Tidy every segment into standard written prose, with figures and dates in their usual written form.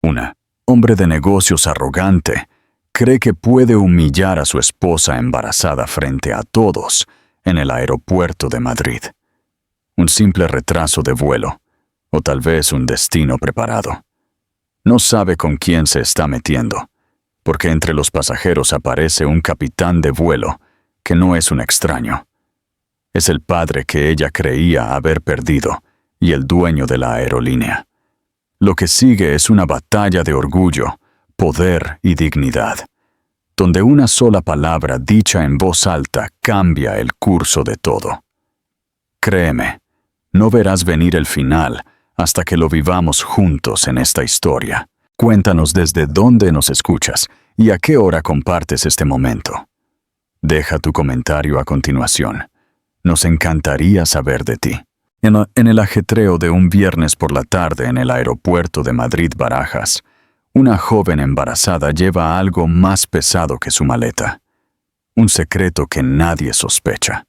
Un hombre de negocios arrogante cree que puede humillar a su esposa embarazada frente a todos en el aeropuerto de Madrid. Un simple retraso de vuelo, o tal vez un destino preparado. No sabe con quién se está metiendo, porque entre los pasajeros aparece un capitán de vuelo que no es un extraño. Es el padre que ella creía haber perdido y el dueño de la aerolínea. Lo que sigue es una batalla de orgullo, poder y dignidad, donde una sola palabra dicha en voz alta cambia el curso de todo. Créeme, no verás venir el final hasta que lo vivamos juntos en esta historia. Cuéntanos desde dónde nos escuchas y a qué hora compartes este momento. Deja tu comentario a continuación. Nos encantaría saber de ti. En el ajetreo de un viernes por la tarde en el aeropuerto de Madrid-Barajas, una joven embarazada lleva algo más pesado que su maleta. Un secreto que nadie sospecha.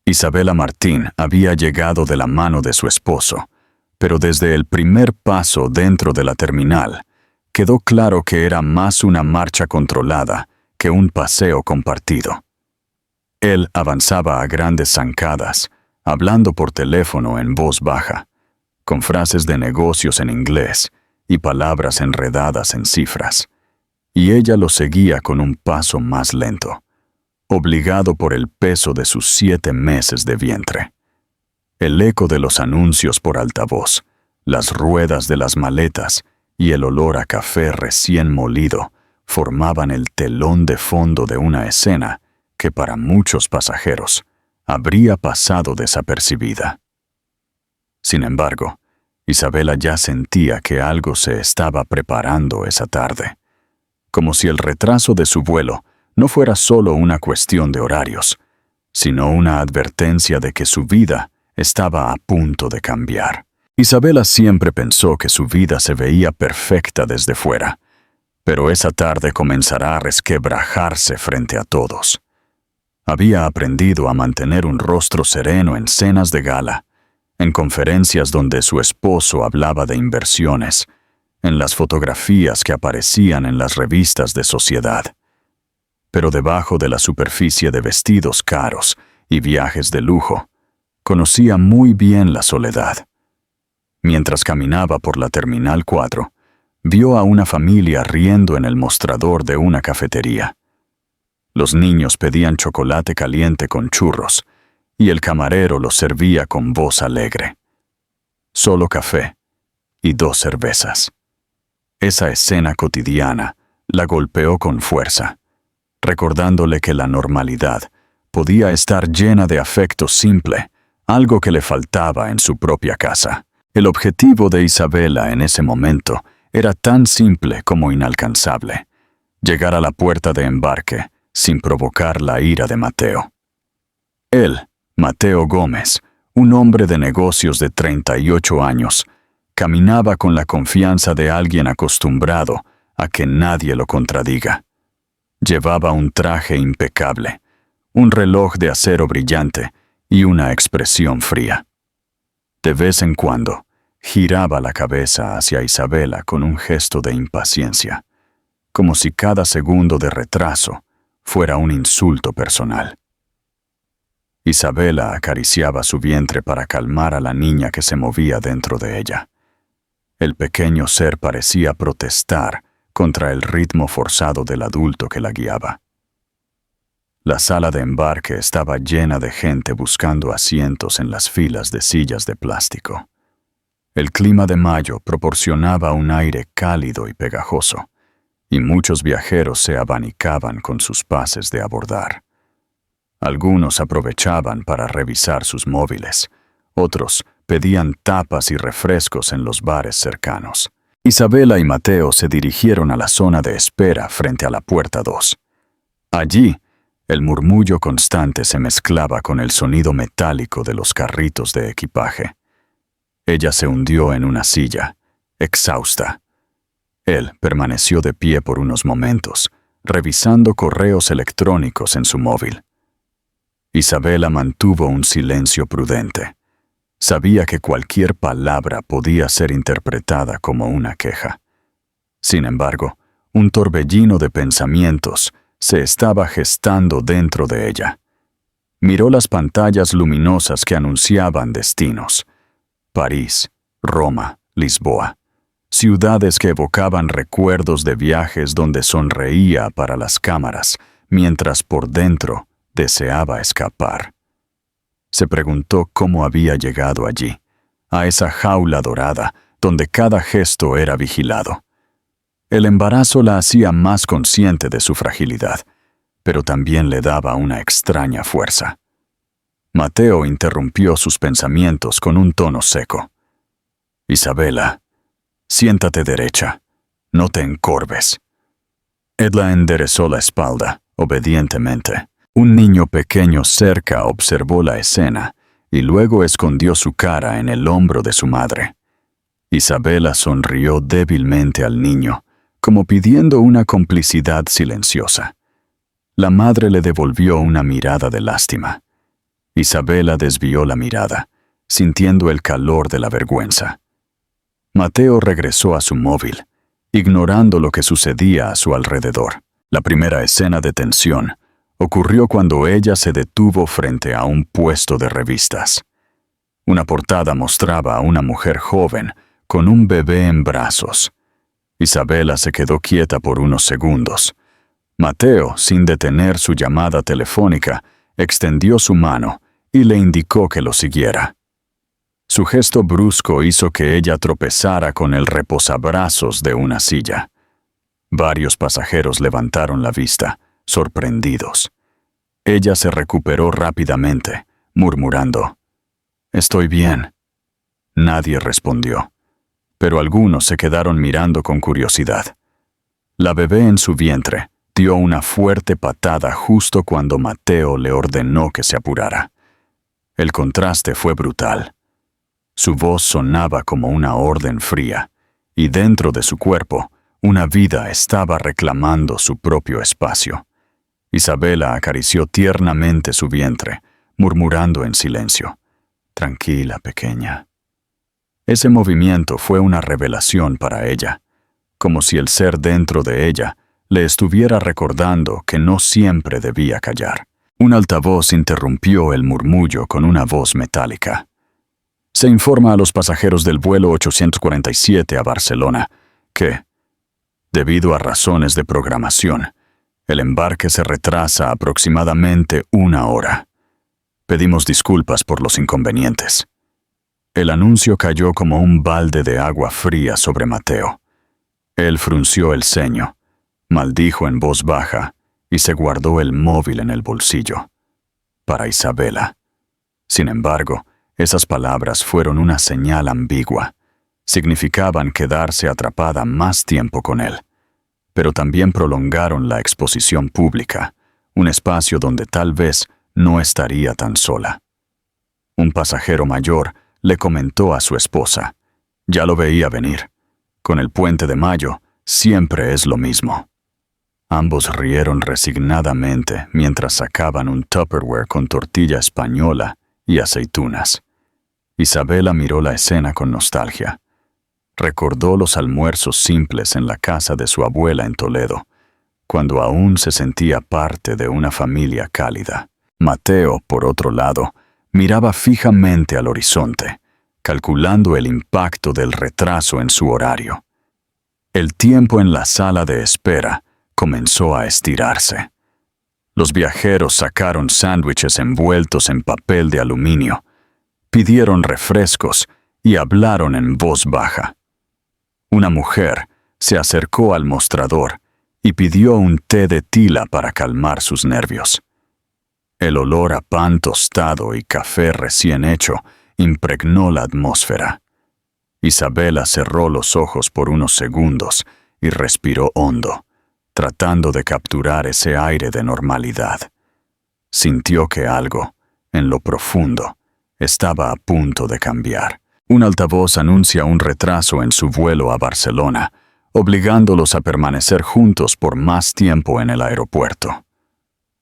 Isabela Martín había llegado de la mano de su esposo, pero desde el primer paso dentro de la terminal, quedó claro que era más una marcha controlada que un paseo compartido. Él avanzaba a grandes zancadas, hablando por teléfono en voz baja, con frases de negocios en inglés y palabras enredadas en cifras, y ella lo seguía con un paso más lento, obligado por el peso de sus 7 meses de vientre. El eco de los anuncios por altavoz, las ruedas de las maletas y el olor a café recién molido formaban el telón de fondo de una escena que para muchos pasajeros habría pasado desapercibida. Sin embargo, Isabela ya sentía que algo se estaba preparando esa tarde, como si el retraso de su vuelo no fuera solo una cuestión de horarios, sino una advertencia de que su vida estaba a punto de cambiar. Isabela siempre pensó que su vida se veía perfecta desde fuera, pero esa tarde comenzará a resquebrajarse frente a todos. Había aprendido a mantener un rostro sereno en cenas de gala, en conferencias donde su esposo hablaba de inversiones, en las fotografías que aparecían en las revistas de sociedad. Pero debajo de la superficie de vestidos caros y viajes de lujo, conocía muy bien la soledad. Mientras caminaba por la Terminal 4, vio a una familia riendo en el mostrador de una cafetería. Los niños pedían chocolate caliente con churros, y el camarero los servía con voz alegre. Solo café y 2 cervezas. Esa escena cotidiana la golpeó con fuerza, recordándole que la normalidad podía estar llena de afecto simple, algo que le faltaba en su propia casa. El objetivo de Isabela en ese momento era tan simple como inalcanzable: llegar a la puerta de embarque sin provocar la ira de Mateo. Él, Mateo Gómez, un hombre de negocios de 38 años, caminaba con la confianza de alguien acostumbrado a que nadie lo contradiga. Llevaba un traje impecable, un reloj de acero brillante y una expresión fría. De vez en cuando, giraba la cabeza hacia Isabela con un gesto de impaciencia, como si cada segundo de retraso fuera un insulto personal. Isabela acariciaba su vientre para calmar a la niña que se movía dentro de ella. El pequeño ser parecía protestar contra el ritmo forzado del adulto que la guiaba. La sala de embarque estaba llena de gente buscando asientos en las filas de sillas de plástico. El clima de mayo proporcionaba un aire cálido y pegajoso, y muchos viajeros se abanicaban con sus pases de abordar. Algunos aprovechaban para revisar sus móviles, otros pedían tapas y refrescos en los bares cercanos. Isabela y Mateo se dirigieron a la zona de espera frente a la puerta 2. Allí, el murmullo constante se mezclaba con el sonido metálico de los carritos de equipaje. Ella se hundió en una silla, exhausta. Él permaneció de pie por unos momentos, revisando correos electrónicos en su móvil. Isabela mantuvo un silencio prudente. Sabía que cualquier palabra podía ser interpretada como una queja. Sin embargo, un torbellino de pensamientos se estaba gestando dentro de ella. Miró las pantallas luminosas que anunciaban destinos: París, Roma, Lisboa, ciudades que evocaban recuerdos de viajes donde sonreía para las cámaras, mientras por dentro deseaba escapar. Se preguntó cómo había llegado allí, a esa jaula dorada donde cada gesto era vigilado. El embarazo la hacía más consciente de su fragilidad, pero también le daba una extraña fuerza. Mateo interrumpió sus pensamientos con un tono seco. «Isabela, siéntate derecha, no te encorves». Edla enderezó la espalda, obedientemente. Un niño pequeño cerca observó la escena y luego escondió su cara en el hombro de su madre. Isabela sonrió débilmente al niño, como pidiendo una complicidad silenciosa. La madre le devolvió una mirada de lástima. Isabela desvió la mirada, sintiendo el calor de la vergüenza. Mateo regresó a su móvil, ignorando lo que sucedía a su alrededor. La primera escena de tensión ocurrió cuando ella se detuvo frente a un puesto de revistas. Una portada mostraba a una mujer joven con un bebé en brazos. Isabela se quedó quieta por unos segundos. Mateo, sin detener su llamada telefónica, extendió su mano y le indicó que lo siguiera. Su gesto brusco hizo que ella tropezara con el reposabrazos de una silla. Varios pasajeros levantaron la vista, sorprendidos. Ella se recuperó rápidamente, murmurando: «Estoy bien». Nadie respondió, pero algunos se quedaron mirando con curiosidad. La bebé en su vientre dio una fuerte patada justo cuando Mateo le ordenó que se apurara. El contraste fue brutal. Su voz sonaba como una orden fría, y dentro de su cuerpo, una vida estaba reclamando su propio espacio. Isabela acarició tiernamente su vientre, murmurando en silencio: «Tranquila, pequeña». Ese movimiento fue una revelación para ella, como si el ser dentro de ella le estuviera recordando que no siempre debía callar. Un altavoz interrumpió el murmullo con una voz metálica. Se informa a los pasajeros del vuelo 847 a Barcelona que, debido a razones de programación, el embarque se retrasa aproximadamente 1 hora. Pedimos disculpas por los inconvenientes. El anuncio cayó como un balde de agua fría sobre Mateo. Él frunció el ceño, maldijo en voz baja y se guardó el móvil en el bolsillo. Para Isabela. Sin embargo, esas palabras fueron una señal ambigua. Significaban quedarse atrapada más tiempo con él, pero también prolongaron la exposición pública, un espacio donde tal vez no estaría tan sola. Un pasajero mayor le comentó a su esposa: «Ya lo veía venir. Con el puente de mayo siempre es lo mismo». Ambos rieron resignadamente mientras sacaban un Tupperware con tortilla española y aceitunas. Isabela miró la escena con nostalgia. Recordó los almuerzos simples en la casa de su abuela en Toledo, cuando aún se sentía parte de una familia cálida. Mateo, por otro lado, miraba fijamente al horizonte, calculando el impacto del retraso en su horario. El tiempo en la sala de espera comenzó a estirarse. Los viajeros sacaron sándwiches envueltos en papel de aluminio, pidieron refrescos y hablaron en voz baja. Una mujer se acercó al mostrador y pidió un té de tila para calmar sus nervios. El olor a pan tostado y café recién hecho impregnó la atmósfera. Isabela cerró los ojos por unos segundos y respiró hondo, tratando de capturar ese aire de normalidad. Sintió que algo, en lo profundo, estaba a punto de cambiar. Un altavoz anuncia un retraso en su vuelo a Barcelona, obligándolos a permanecer juntos por más tiempo en el aeropuerto.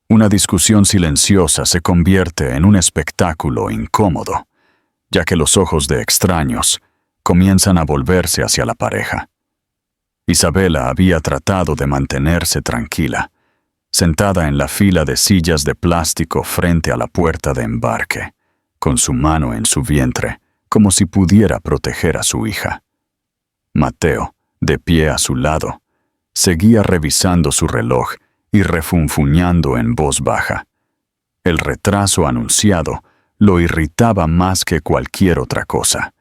Una discusión silenciosa se convierte en un espectáculo incómodo. ya que los ojos de extraños comienzan a volverse hacia la pareja. Isabela había tratado de mantenerse tranquila, sentada en la fila de sillas de plástico frente a la puerta de embarque, con su mano en su vientre, como si pudiera proteger a su hija. Mateo, de pie a su lado, seguía revisando su reloj y refunfuñando en voz baja. El retraso anunciado lo irritaba más que cualquier otra cosa,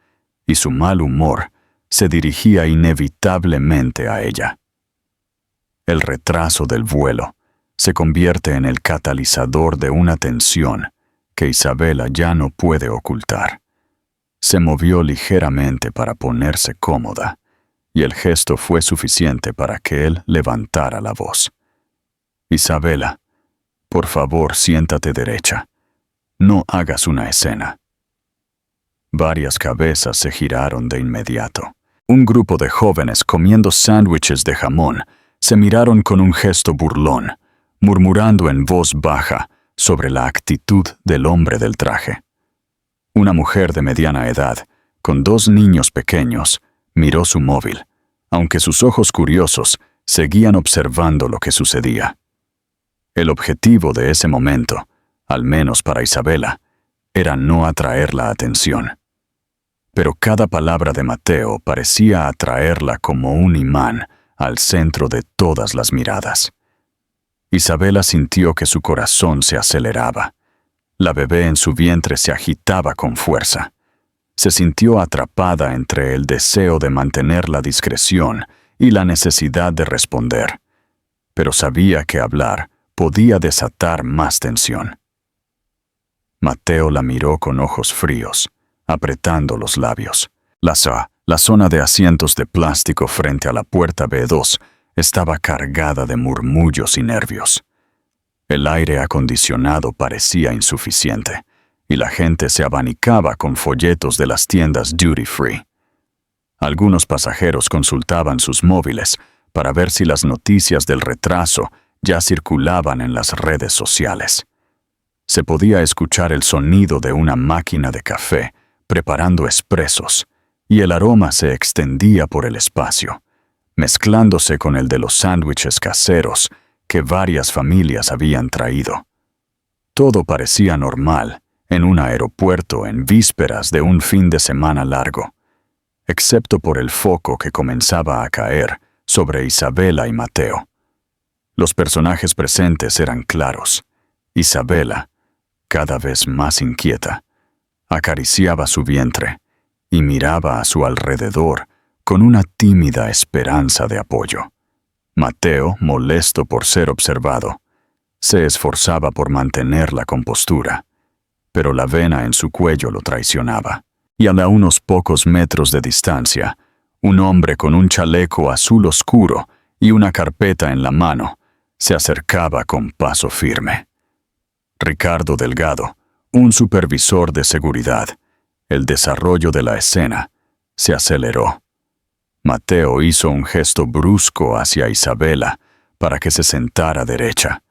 y su mal humor se dirigía inevitablemente a ella. El retraso del vuelo se convierte en el catalizador de una tensión que Isabela ya no puede ocultar. Se movió ligeramente para ponerse cómoda, y el gesto fue suficiente para que él levantara la voz. Isabela, por favor, siéntate derecha. No hagas una escena. Varias cabezas se giraron de inmediato. Un grupo de jóvenes comiendo sándwiches de jamón se miraron con un gesto burlón, murmurando en voz baja sobre la actitud del hombre del traje. Una mujer de mediana edad, con 2 niños pequeños, miró su móvil, aunque sus ojos curiosos seguían observando lo que sucedía. El objetivo de ese momento, al menos para Isabela, era no atraer la atención. Pero cada palabra de Mateo parecía atraerla como un imán al centro de todas las miradas. Isabela sintió que su corazón se aceleraba. La bebé en su vientre se agitaba con fuerza. Se sintió atrapada entre el deseo de mantener la discreción y la necesidad de responder, pero sabía que hablar podía desatar más tensión. Mateo la miró con ojos fríos, apretando los labios. La zona de asientos de plástico frente a la puerta B2 estaba cargada de murmullos y nervios. El aire acondicionado parecía insuficiente, y la gente se abanicaba con folletos de las tiendas duty free. Algunos pasajeros consultaban sus móviles para ver si las noticias del retraso ya circulaban en las redes sociales. Se podía escuchar el sonido de una máquina de café preparando expresos, y el aroma se extendía por el espacio, mezclándose con el de los sándwiches caseros que varias familias habían traído. Todo parecía normal en un aeropuerto en vísperas de un fin de semana largo, excepto por el foco que comenzaba a caer sobre Isabela y Mateo. Los personajes presentes eran claros. Isabela, cada vez más inquieta, acariciaba su vientre y miraba a su alrededor con una tímida esperanza de apoyo. Mateo, molesto por ser observado, se esforzaba por mantener la compostura, pero la vena en su cuello lo traicionaba, y a unos pocos metros de distancia, un hombre con un chaleco azul oscuro y una carpeta en la mano se acercaba con paso firme. Ricardo Delgado, un supervisor de seguridad. El desarrollo de la escena se aceleró. Mateo hizo un gesto brusco hacia Isabela para que se sentara derecha,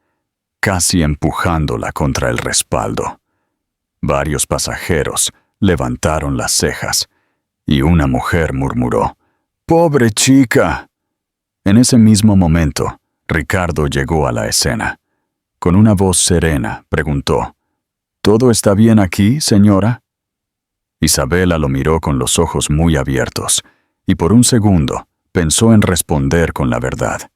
casi empujándola contra el respaldo. Varios pasajeros levantaron las cejas y una mujer murmuró: «¡Pobre chica!». En ese mismo momento, Ricardo llegó a la escena. Con una voz serena, preguntó: «¿Todo está bien aquí, señora?». Isabela lo miró con los ojos muy abiertos, y por un segundo pensó en responder con la verdad.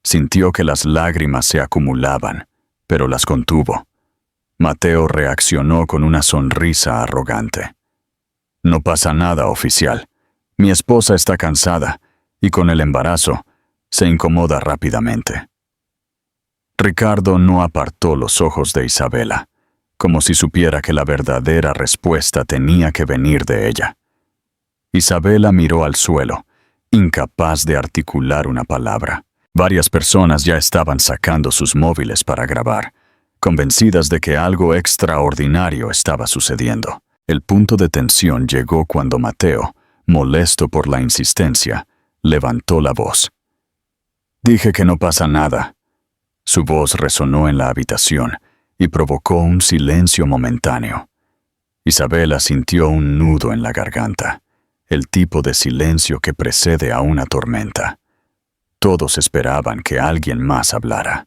Sintió que las lágrimas se acumulaban, pero las contuvo. Mateo reaccionó con una sonrisa arrogante. «No pasa nada, oficial. Mi esposa está cansada, y con el embarazo, se incomoda rápidamente». Ricardo no apartó los ojos de Isabela, como si supiera que la verdadera respuesta tenía que venir de ella. Isabela miró al suelo, incapaz de articular una palabra. Varias personas ya estaban sacando sus móviles para grabar, convencidas de que algo extraordinario estaba sucediendo. El punto de tensión llegó cuando Mateo, molesto por la insistencia, levantó la voz. «Dije que no pasa nada». Su voz resonó en la habitación y provocó un silencio momentáneo. Isabela sintió un nudo en la garganta, el tipo de silencio que precede a una tormenta. Todos esperaban que alguien más hablara.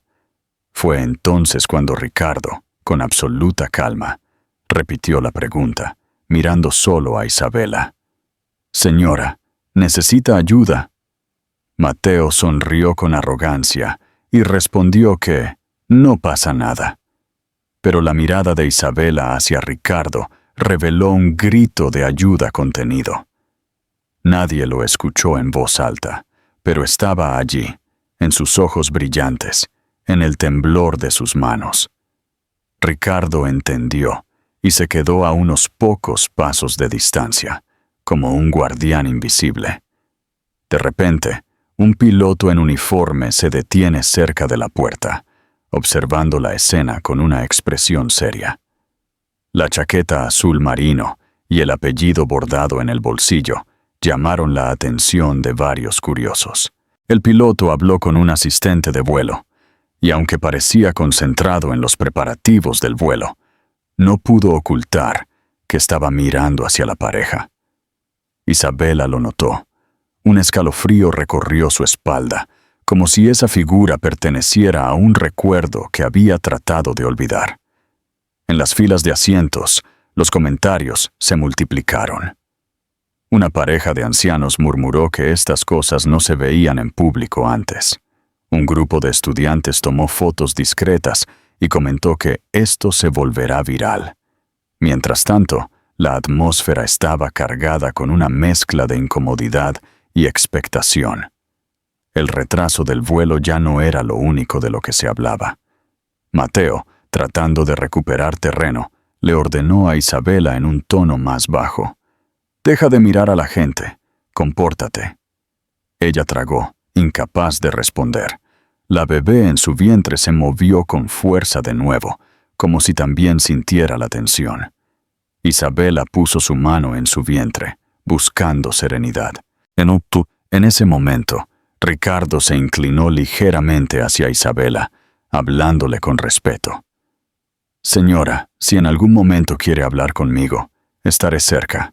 Fue entonces cuando Ricardo, con absoluta calma, repitió la pregunta, mirando solo a Isabela. «Señora, ¿necesita ayuda?» Mateo sonrió con arrogancia y respondió que no pasa nada. Pero la mirada de Isabela hacia Ricardo reveló un grito de ayuda contenido. Nadie lo escuchó en voz alta, pero estaba allí, en sus ojos brillantes, en el temblor de sus manos. Ricardo entendió y se quedó a unos pocos pasos de distancia, como un guardián invisible. De repente, un piloto en uniforme se detiene cerca de la puerta, observando la escena con una expresión seria. La chaqueta azul marino y el apellido bordado en el bolsillo llamaron la atención de varios curiosos. El piloto habló con un asistente de vuelo, y aunque parecía concentrado en los preparativos del vuelo, no pudo ocultar que estaba mirando hacia la pareja. Isabela lo notó. Un escalofrío recorrió su espalda, como si esa figura perteneciera a un recuerdo que había tratado de olvidar. En las filas de asientos, los comentarios se multiplicaron. Una pareja de ancianos murmuró que estas cosas no se veían en público antes. Un grupo de estudiantes tomó fotos discretas y comentó que esto se volverá viral. Mientras tanto, la atmósfera estaba cargada con una mezcla de incomodidad y expectación. El retraso del vuelo ya no era lo único de lo que se hablaba. Mateo, tratando de recuperar terreno, le ordenó a Isabela en un tono más bajo: «Deja de mirar a la gente, compórtate». Ella tragó, incapaz de responder. La bebé en su vientre se movió con fuerza de nuevo, como si también sintiera la tensión. Isabela puso su mano en su vientre, buscando serenidad. En ese momento, Ricardo se inclinó ligeramente hacia Isabela, hablándole con respeto. «Señora, si en algún momento quiere hablar conmigo, estaré cerca».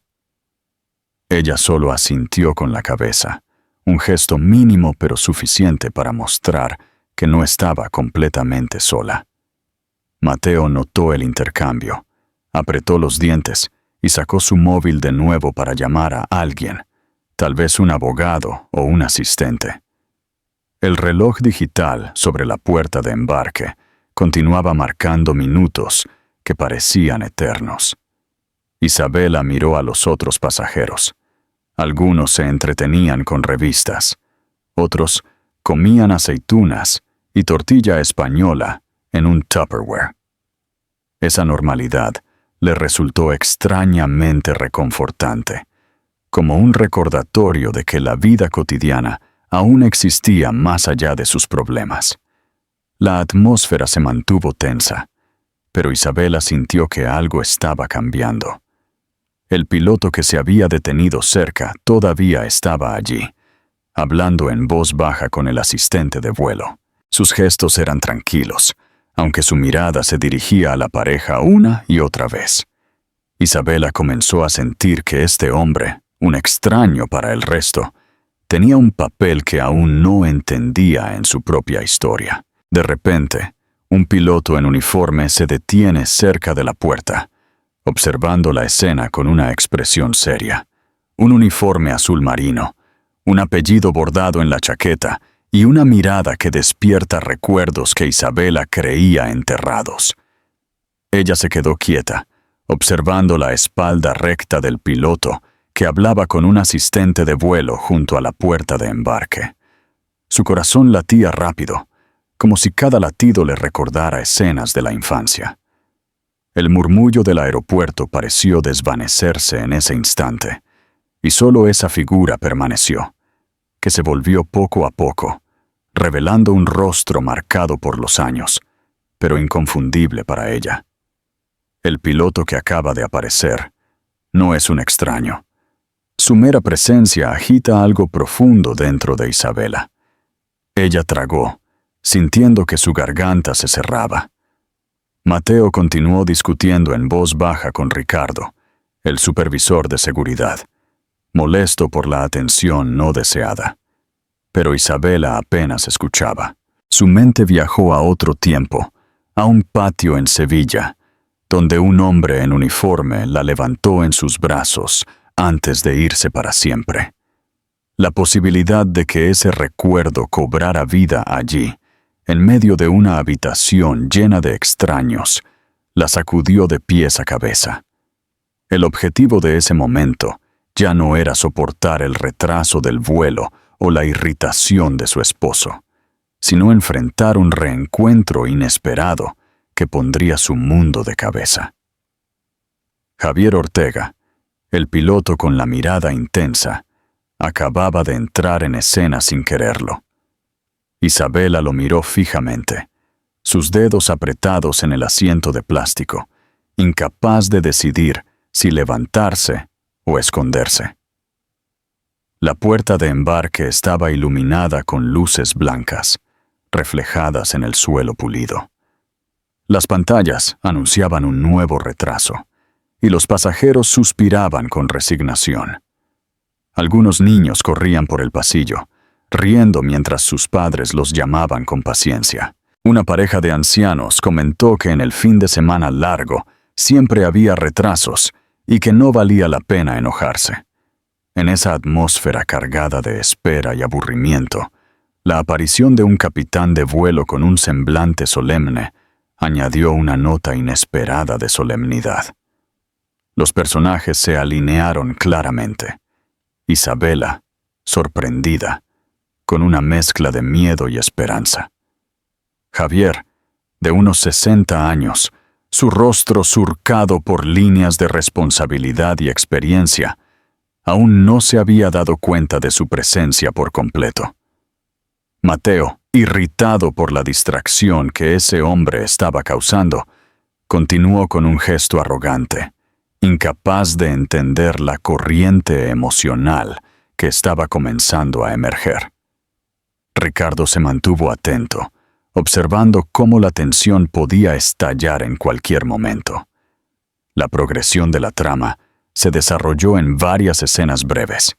Ella solo asintió con la cabeza, un gesto mínimo pero suficiente para mostrar que no estaba completamente sola. Mateo notó el intercambio, apretó los dientes y sacó su móvil de nuevo para llamar a alguien, tal vez un abogado o un asistente. El reloj digital sobre la puerta de embarque continuaba marcando minutos que parecían eternos. Isabela miró a los otros pasajeros. Algunos se entretenían con revistas, otros comían aceitunas y tortilla española en un Tupperware. Esa normalidad le resultó extrañamente reconfortante, como un recordatorio de que la vida cotidiana aún existía más allá de sus problemas. La atmósfera se mantuvo tensa, pero Isabela sintió que algo estaba cambiando. El piloto que se había detenido cerca todavía estaba allí, hablando en voz baja con el asistente de vuelo. Sus gestos eran tranquilos, aunque su mirada se dirigía a la pareja una y otra vez. Isabela comenzó a sentir que este hombre, un extraño para el resto, tenía un papel que aún no entendía en su propia historia. De repente, un piloto en uniforme se detiene cerca de la puerta, observando la escena con una expresión seria. Un uniforme azul marino, un apellido bordado en la chaqueta y una mirada que despierta recuerdos que Isabela creía enterrados. Ella se quedó quieta, observando la espalda recta del piloto que hablaba con un asistente de vuelo junto a la puerta de embarque. Su corazón latía rápido, como si cada latido le recordara escenas de la infancia. El murmullo del aeropuerto pareció desvanecerse en ese instante, y solo esa figura permaneció, que se volvió poco a poco, revelando un rostro marcado por los años, pero inconfundible para ella. El piloto que acaba de aparecer no es un extraño. Su mera presencia agita algo profundo dentro de Isabela. Ella tragó, sintiendo que su garganta se cerraba. Mateo continuó discutiendo en voz baja con Ricardo, el supervisor de seguridad, molesto por la atención no deseada. Pero Isabela apenas escuchaba. Su mente viajó a otro tiempo, a un patio en Sevilla, donde un hombre en uniforme la levantó en sus brazos antes de irse para siempre. La posibilidad de que ese recuerdo cobrara vida allí, en medio de una habitación llena de extraños, la sacudió de pies a cabeza. El objetivo de ese momento ya no era soportar el retraso del vuelo o la irritación de su esposo, sino enfrentar un reencuentro inesperado que pondría su mundo de cabeza. Javier Ortega, el piloto con la mirada intensa, acababa de entrar en escena sin quererlo. Isabela lo miró fijamente, sus dedos apretados en el asiento de plástico, incapaz de decidir si levantarse o esconderse. La puerta de embarque estaba iluminada con luces blancas, reflejadas en el suelo pulido. Las pantallas anunciaban un nuevo retraso, y los pasajeros suspiraban con resignación. Algunos niños corrían por el pasillo, riendo mientras sus padres los llamaban con paciencia. Una pareja de ancianos comentó que en el fin de semana largo siempre había retrasos y que no valía la pena enojarse. En esa atmósfera cargada de espera y aburrimiento, la aparición de un capitán de vuelo con un semblante solemne añadió una nota inesperada de solemnidad. Los personajes se alinearon claramente. Isabela, sorprendida, con una mezcla de miedo y esperanza. Javier, de unos 60 años, su rostro surcado por líneas de responsabilidad y experiencia, aún no se había dado cuenta de su presencia por completo. Mateo, irritado por la distracción que ese hombre estaba causando, continuó con un gesto arrogante, incapaz de entender la corriente emocional que estaba comenzando a emerger. Ricardo se mantuvo atento, observando cómo la tensión podía estallar en cualquier momento. La progresión de la trama se desarrolló en varias escenas breves.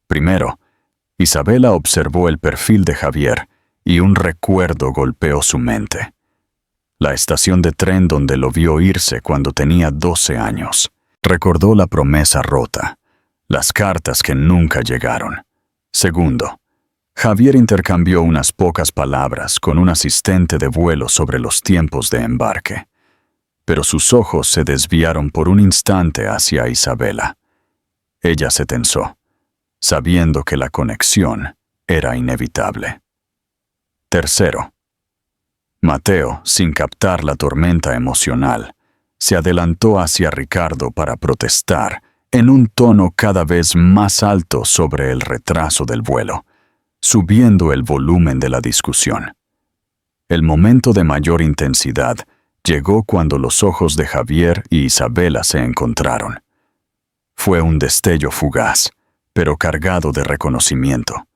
Primero, Isabela observó el perfil de Javier y un recuerdo golpeó su mente. La estación de tren donde lo vio irse cuando tenía 12 años. Recordó la promesa rota, las cartas que nunca llegaron. Segundo, Javier intercambió unas pocas palabras con un asistente de vuelo sobre los tiempos de embarque, pero sus ojos se desviaron por un instante hacia Isabela. Ella se tensó, sabiendo que la conexión era inevitable. Tercero, Mateo, sin captar la tormenta emocional, se adelantó hacia Ricardo para protestar en un tono cada vez más alto sobre el retraso del vuelo, subiendo el volumen de la discusión. El momento de mayor intensidad llegó cuando los ojos de Javier y Isabela se encontraron. Fue un destello fugaz, pero cargado de reconocimiento.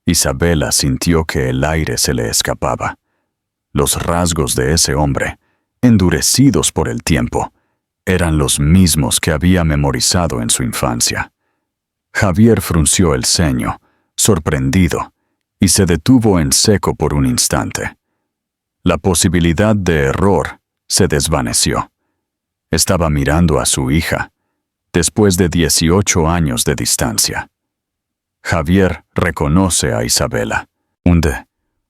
Isabela sintió que el aire se le escapaba. Los rasgos de ese hombre, endurecidos por el tiempo, eran los mismos que había memorizado en su infancia. Javier frunció el ceño, sorprendido, y se detuvo en seco por un instante. La posibilidad de error se desvaneció. Estaba mirando a su hija, después de 18 años de distancia. Javier reconoce a Isabela. Un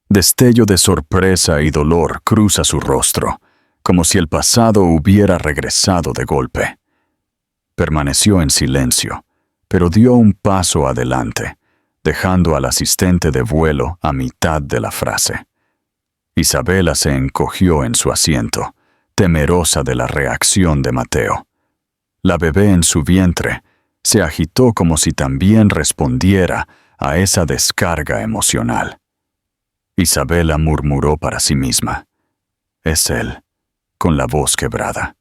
destello de sorpresa y dolor cruza su rostro, como si el pasado hubiera regresado de golpe. Permaneció en silencio, pero dio un paso adelante, dejando al asistente de vuelo a mitad de la frase. Isabela se encogió en su asiento, temerosa de la reacción de Mateo. La bebé en su vientre se agitó como si también respondiera a esa descarga emocional. Isabela murmuró para sí misma: «Es él», con la voz quebrada.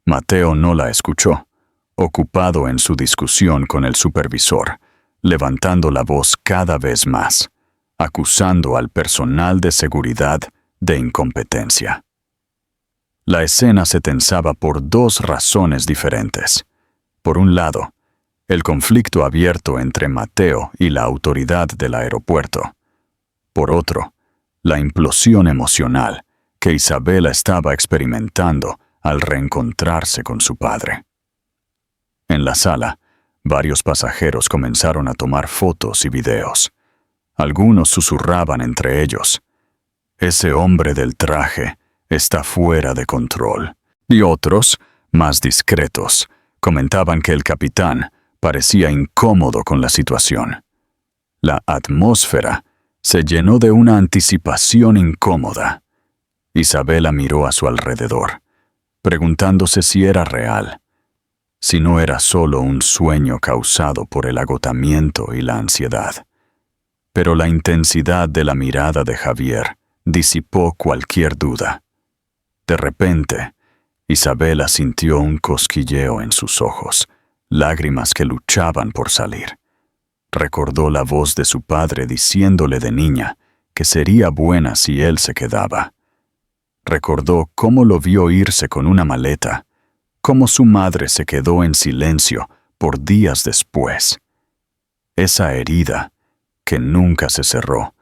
Mateo no la escuchó, ocupado en su discusión con el supervisor, levantando la voz cada vez más, acusando al personal de seguridad de incompetencia. La escena se tensaba por dos razones diferentes. Por un lado, el conflicto abierto entre Mateo y la autoridad del aeropuerto. Por otro, la implosión emocional que Isabela estaba experimentando al reencontrarse con su padre. En la sala, varios pasajeros comenzaron a tomar fotos y videos. Algunos susurraban entre ellos: «Ese hombre del traje está fuera de control». Y otros, más discretos, comentaban que el capitán parecía incómodo con la situación. La atmósfera se llenó de una anticipación incómoda. Isabela miró a su alrededor, preguntándose si era real, si no era solo un sueño causado por el agotamiento y la ansiedad. Pero la intensidad de la mirada de Javier disipó cualquier duda. De repente, Isabela sintió un cosquilleo en sus ojos, lágrimas que luchaban por salir. Recordó la voz de su padre diciéndole de niña que sería buena si él se quedaba. Recordó cómo lo vio irse con una maleta, cómo su madre se quedó en silencio por días después. Esa herida, que nunca se cerró,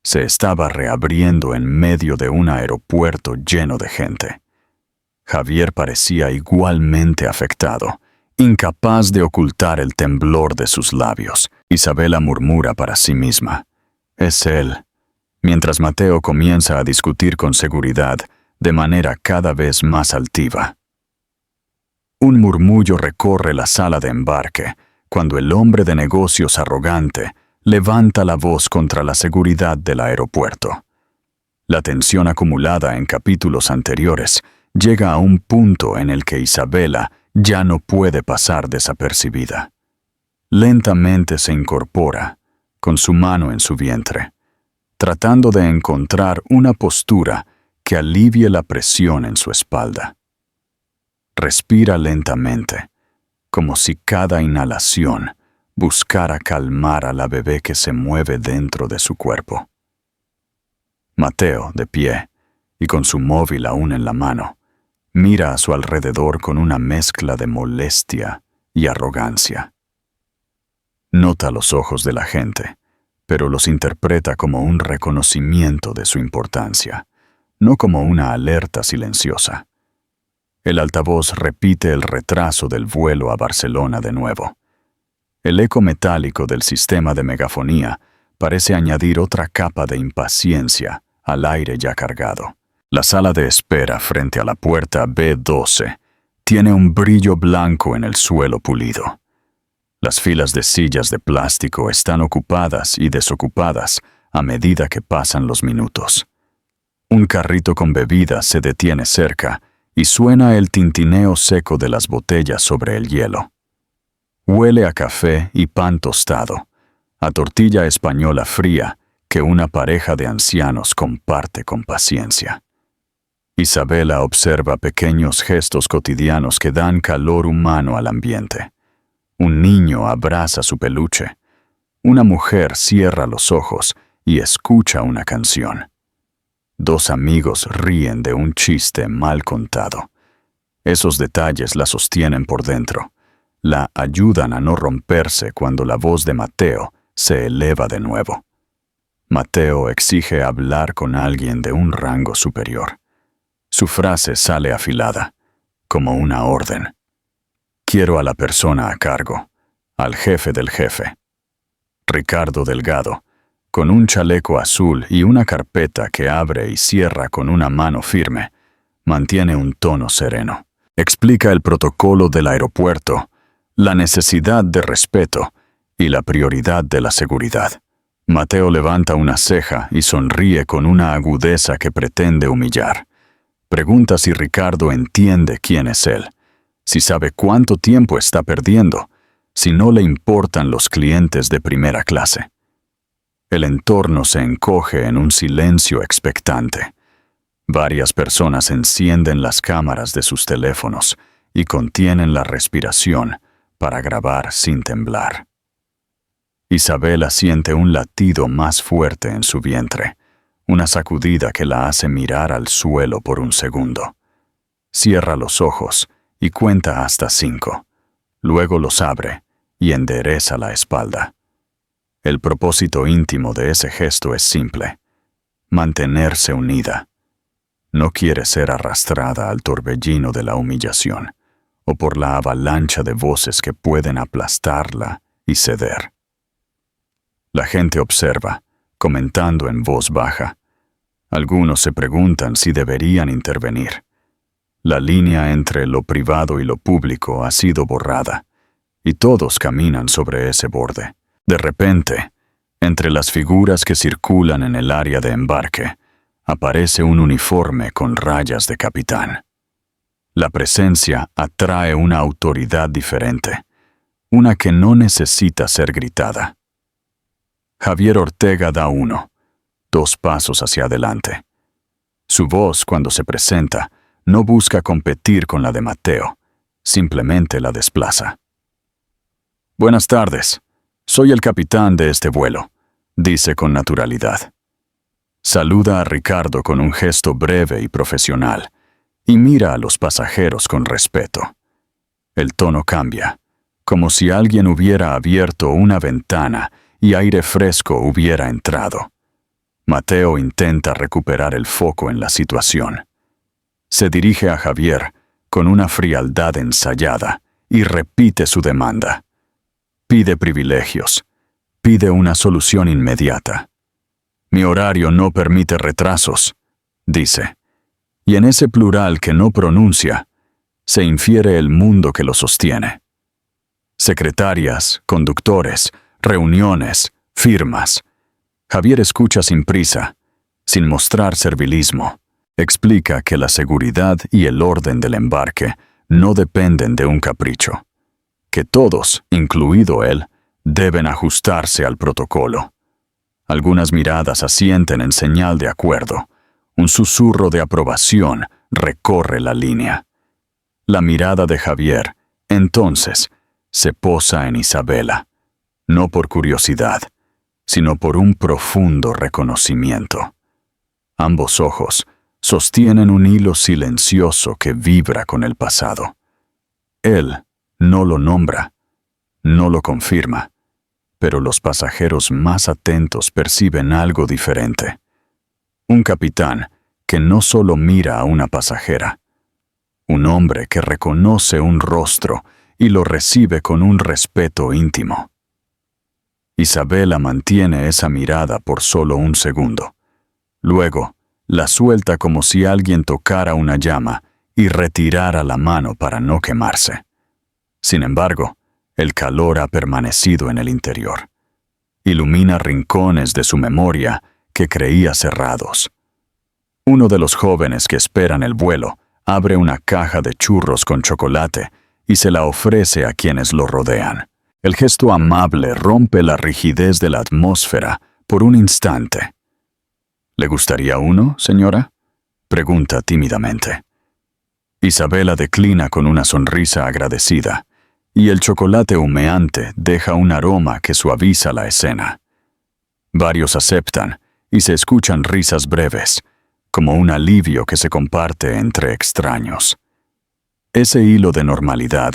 se estaba reabriendo en medio de un aeropuerto lleno de gente. Javier parecía igualmente afectado, incapaz de ocultar el temblor de sus labios. Isabela murmura para sí misma: «Es él», mientras Mateo comienza a discutir con seguridad de manera cada vez más altiva. Un murmullo recorre la sala de embarque cuando el hombre de negocios arrogante levanta la voz contra la seguridad del aeropuerto. La tensión acumulada en capítulos anteriores llega a un punto en el que Isabela ya no puede pasar desapercibida. Lentamente se incorpora, con su mano en su vientre, tratando de encontrar una postura que alivie la presión en su espalda. Respira lentamente, como si cada inhalación buscara calmar a la bebé que se mueve dentro de su cuerpo. Mateo, de pie, y con su móvil aún en la mano, mira a su alrededor con una mezcla de molestia y arrogancia. Nota los ojos de la gente, pero los interpreta como un reconocimiento de su importancia, no como una alerta silenciosa. El altavoz repite el retraso del vuelo a Barcelona de nuevo. El eco metálico del sistema de megafonía parece añadir otra capa de impaciencia al aire ya cargado. La sala de espera frente a la puerta B12 tiene un brillo blanco en el suelo pulido. Las filas de sillas de plástico están ocupadas y desocupadas a medida que pasan los minutos. Un carrito con bebidas se detiene cerca y suena el tintineo seco de las botellas sobre el hielo. Huele a café y pan tostado, a tortilla española fría que una pareja de ancianos comparte con paciencia. Isabela observa pequeños gestos cotidianos que dan calor humano al ambiente. Un niño abraza su peluche. Una mujer cierra los ojos y escucha una canción. Dos amigos ríen de un chiste mal contado. Esos detalles la sostienen por dentro. La ayudan a no romperse cuando la voz de Mateo se eleva de nuevo. Mateo exige hablar con alguien de un rango superior. Su frase sale afilada, como una orden. Quiero a la persona a cargo, al jefe del jefe. Ricardo Delgado, con un chaleco azul y una carpeta que abre y cierra con una mano firme, mantiene un tono sereno. Explica el protocolo del aeropuerto, la necesidad de respeto y la prioridad de la seguridad. Mateo levanta una ceja y sonríe con una agudeza que pretende humillar. Pregunta si Ricardo entiende quién es él, si sabe cuánto tiempo está perdiendo, si no le importan los clientes de primera clase. El entorno se encoge en un silencio expectante. Varias personas encienden las cámaras de sus teléfonos y contienen la respiración para grabar sin temblar. Isabela siente un latido más fuerte en su vientre, una sacudida que la hace mirar al suelo por un segundo. cierra los ojos y cuenta hasta 5. Luego los abre y endereza la espalda. El propósito íntimo de ese gesto es simple: mantenerse unida. No quiere ser arrastrada al torbellino de la humillación o por la avalancha de voces que pueden aplastarla y ceder. La gente observa, comentando en voz baja. Algunos se preguntan si deberían intervenir. La línea entre lo privado y lo público ha sido borrada, y todos caminan sobre ese borde. De repente, entre las figuras que circulan en el área de embarque, aparece un uniforme con rayas de capitán. La presencia atrae una autoridad diferente, una que no necesita ser gritada. Javier Ortega da 1, 2 pasos hacia adelante. Su voz, cuando se presenta, no busca competir con la de Mateo, simplemente la desplaza. «Buenas tardes. Soy el capitán de este vuelo», dice con naturalidad. Saluda a Ricardo con un gesto breve y profesional, y mira a los pasajeros con respeto. El tono cambia, como si alguien hubiera abierto una ventana y aire fresco hubiera entrado. Mateo intenta recuperar el foco en la situación. Se dirige a Javier con una frialdad ensayada y repite su demanda. Pide privilegios, pide una solución inmediata. «Mi horario no permite retrasos», dice, y en ese plural que no pronuncia, se infiere el mundo que lo sostiene. Secretarias, conductores, reuniones, firmas. Javier escucha sin prisa, sin mostrar servilismo. Explica que la seguridad y el orden del embarque no dependen de un capricho, que todos, incluido él, deben ajustarse al protocolo. Algunas miradas asienten en señal de acuerdo. Un susurro de aprobación recorre la línea. La mirada de Javier, entonces, se posa en Isabela, no por curiosidad, sino por un profundo reconocimiento. Ambos ojos sostienen un hilo silencioso que vibra con el pasado. Él no lo nombra, no lo confirma, pero los pasajeros más atentos perciben algo diferente. Un capitán que no solo mira a una pasajera, un hombre que reconoce un rostro y lo recibe con un respeto íntimo. Isabela mantiene esa mirada por solo un segundo. Luego, la suelta como si alguien tocara una llama y retirara la mano para no quemarse. Sin embargo, el calor ha permanecido en el interior. Ilumina rincones de su memoria que creía cerrados. Uno de los jóvenes que esperan el vuelo abre una caja de churros con chocolate y se la ofrece a quienes lo rodean. El gesto amable rompe la rigidez de la atmósfera por un instante. «¿Le gustaría uno, señora?», pregunta tímidamente. Isabela declina con una sonrisa agradecida, y el chocolate humeante deja un aroma que suaviza la escena. Varios aceptan y se escuchan risas breves, como un alivio que se comparte entre extraños. Ese hilo de normalidad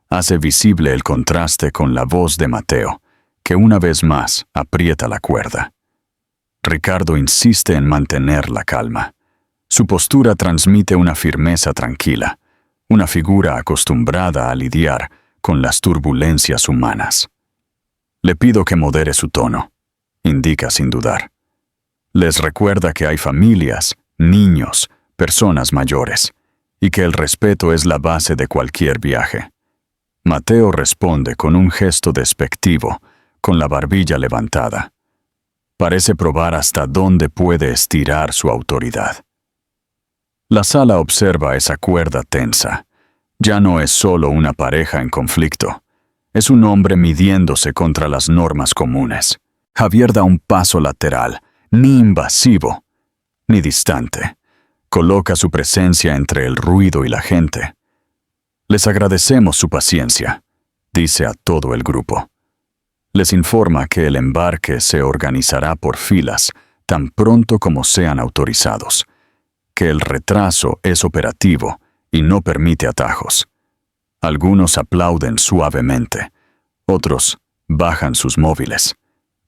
hace visible el contraste con la voz de Mateo, que una vez más aprieta la cuerda. Ricardo insiste en mantener la calma. Su postura transmite una firmeza tranquila, una figura acostumbrada a lidiar con las turbulencias humanas. «Le pido que modere su tono», indica sin dudar. Les recuerda que hay familias, niños, personas mayores, y que el respeto es la base de cualquier viaje. Mateo responde con un gesto despectivo, con la barbilla levantada. Parece probar hasta dónde puede estirar su autoridad. La sala observa esa cuerda tensa. Ya no es solo una pareja en conflicto. Es un hombre midiéndose contra las normas comunes. Javier da un paso lateral, ni invasivo, ni distante. Coloca su presencia entre el ruido y la gente. «Les agradecemos su paciencia», dice a todo el grupo. Les informa que el embarque se organizará por filas tan pronto como sean autorizados, que el retraso es operativo y no permite atajos. Algunos aplauden suavemente, otros bajan sus móviles,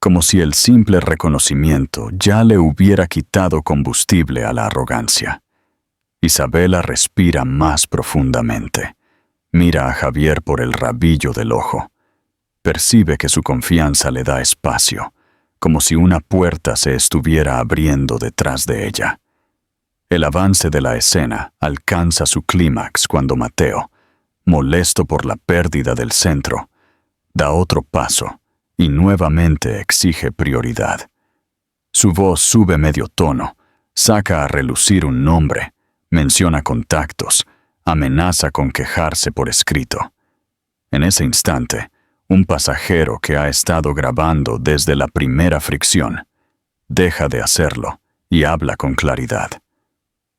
como si el simple reconocimiento ya le hubiera quitado combustible a la arrogancia. Isabela respira más profundamente. Mira a Javier por el rabillo del ojo. Percibe que su confianza le da espacio, como si una puerta se estuviera abriendo detrás de ella. El avance de la escena alcanza su clímax cuando Mateo, molesto por la pérdida del centro, da otro paso y nuevamente exige prioridad. Su voz sube medio tono, saca a relucir un nombre, menciona contactos, amenaza con quejarse por escrito. En ese instante, un pasajero que ha estado grabando desde la primera fricción deja de hacerlo y habla con claridad.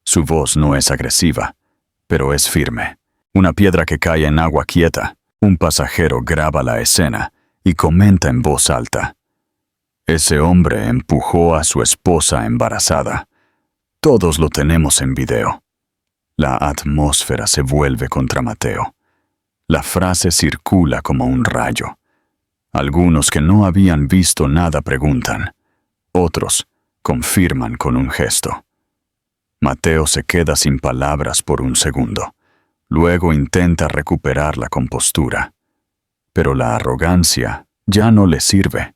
Su voz no es agresiva, pero es firme. Una piedra que cae en agua quieta. Un pasajero graba la escena y comenta en voz alta: ese hombre empujó a su esposa embarazada. Todos lo tenemos en video. La atmósfera se vuelve contra Mateo. La frase circula como un rayo. Algunos que no habían visto nada preguntan. Otros confirman con un gesto. Mateo se queda sin palabras por un segundo. Luego intenta recuperar la compostura. Pero la arrogancia ya no le sirve.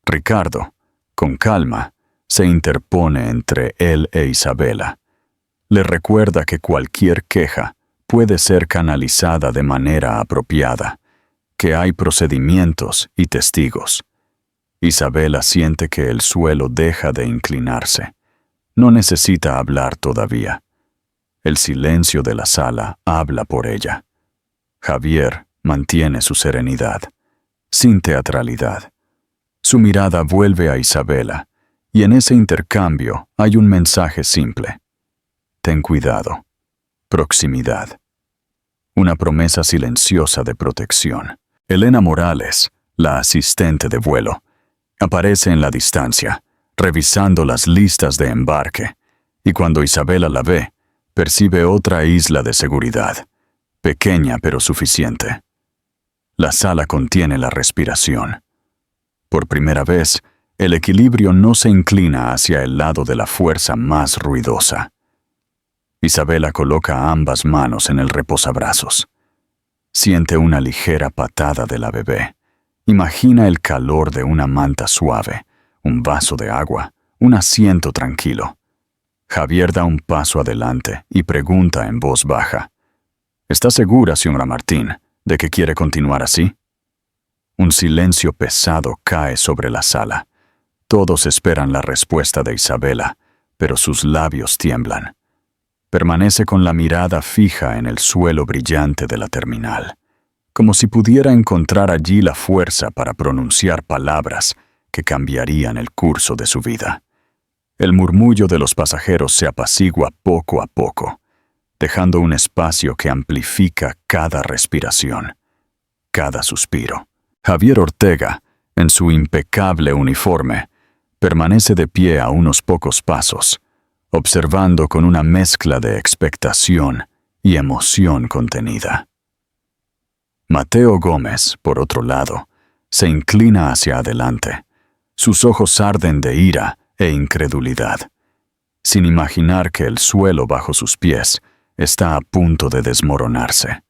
Ricardo, con calma, se interpone entre él e Isabela. Le recuerda que cualquier queja puede ser canalizada de manera apropiada, que hay procedimientos y testigos. Isabela siente que el suelo deja de inclinarse. No necesita hablar todavía. El silencio de la sala habla por ella. Javier mantiene su serenidad, sin teatralidad. Su mirada vuelve a Isabela, y en ese intercambio hay un mensaje simple. Ten cuidado. Proximidad. Una promesa silenciosa de protección. Elena Morales, la asistente de vuelo, aparece en la distancia, revisando las listas de embarque, y cuando Isabela la ve, percibe otra isla de seguridad, pequeña pero suficiente. La sala contiene la respiración. Por primera vez, el equilibrio no se inclina hacia el lado de la fuerza más ruidosa. Isabela coloca ambas manos en el reposabrazos. Siente una ligera patada de la bebé. Imagina el calor de una manta suave, un vaso de agua, un asiento tranquilo. Javier da un paso adelante y pregunta en voz baja: ¿Está segura, señora Martín, de que quiere continuar así? Un silencio pesado cae sobre la sala. Todos esperan la respuesta de Isabela, pero sus labios tiemblan. Permanece con la mirada fija en el suelo brillante de la terminal, como si pudiera encontrar allí la fuerza para pronunciar palabras que cambiarían el curso de su vida. El murmullo de los pasajeros se apacigua poco a poco, dejando un espacio que amplifica cada respiración, cada suspiro. Javier Ortega, en su impecable uniforme, permanece de pie a unos pocos pasos, observando con una mezcla de expectación y emoción contenida. Mateo Gómez, por otro lado, se inclina hacia adelante. Sus ojos arden de ira e incredulidad, sin imaginar que el suelo bajo sus pies está a punto de desmoronarse.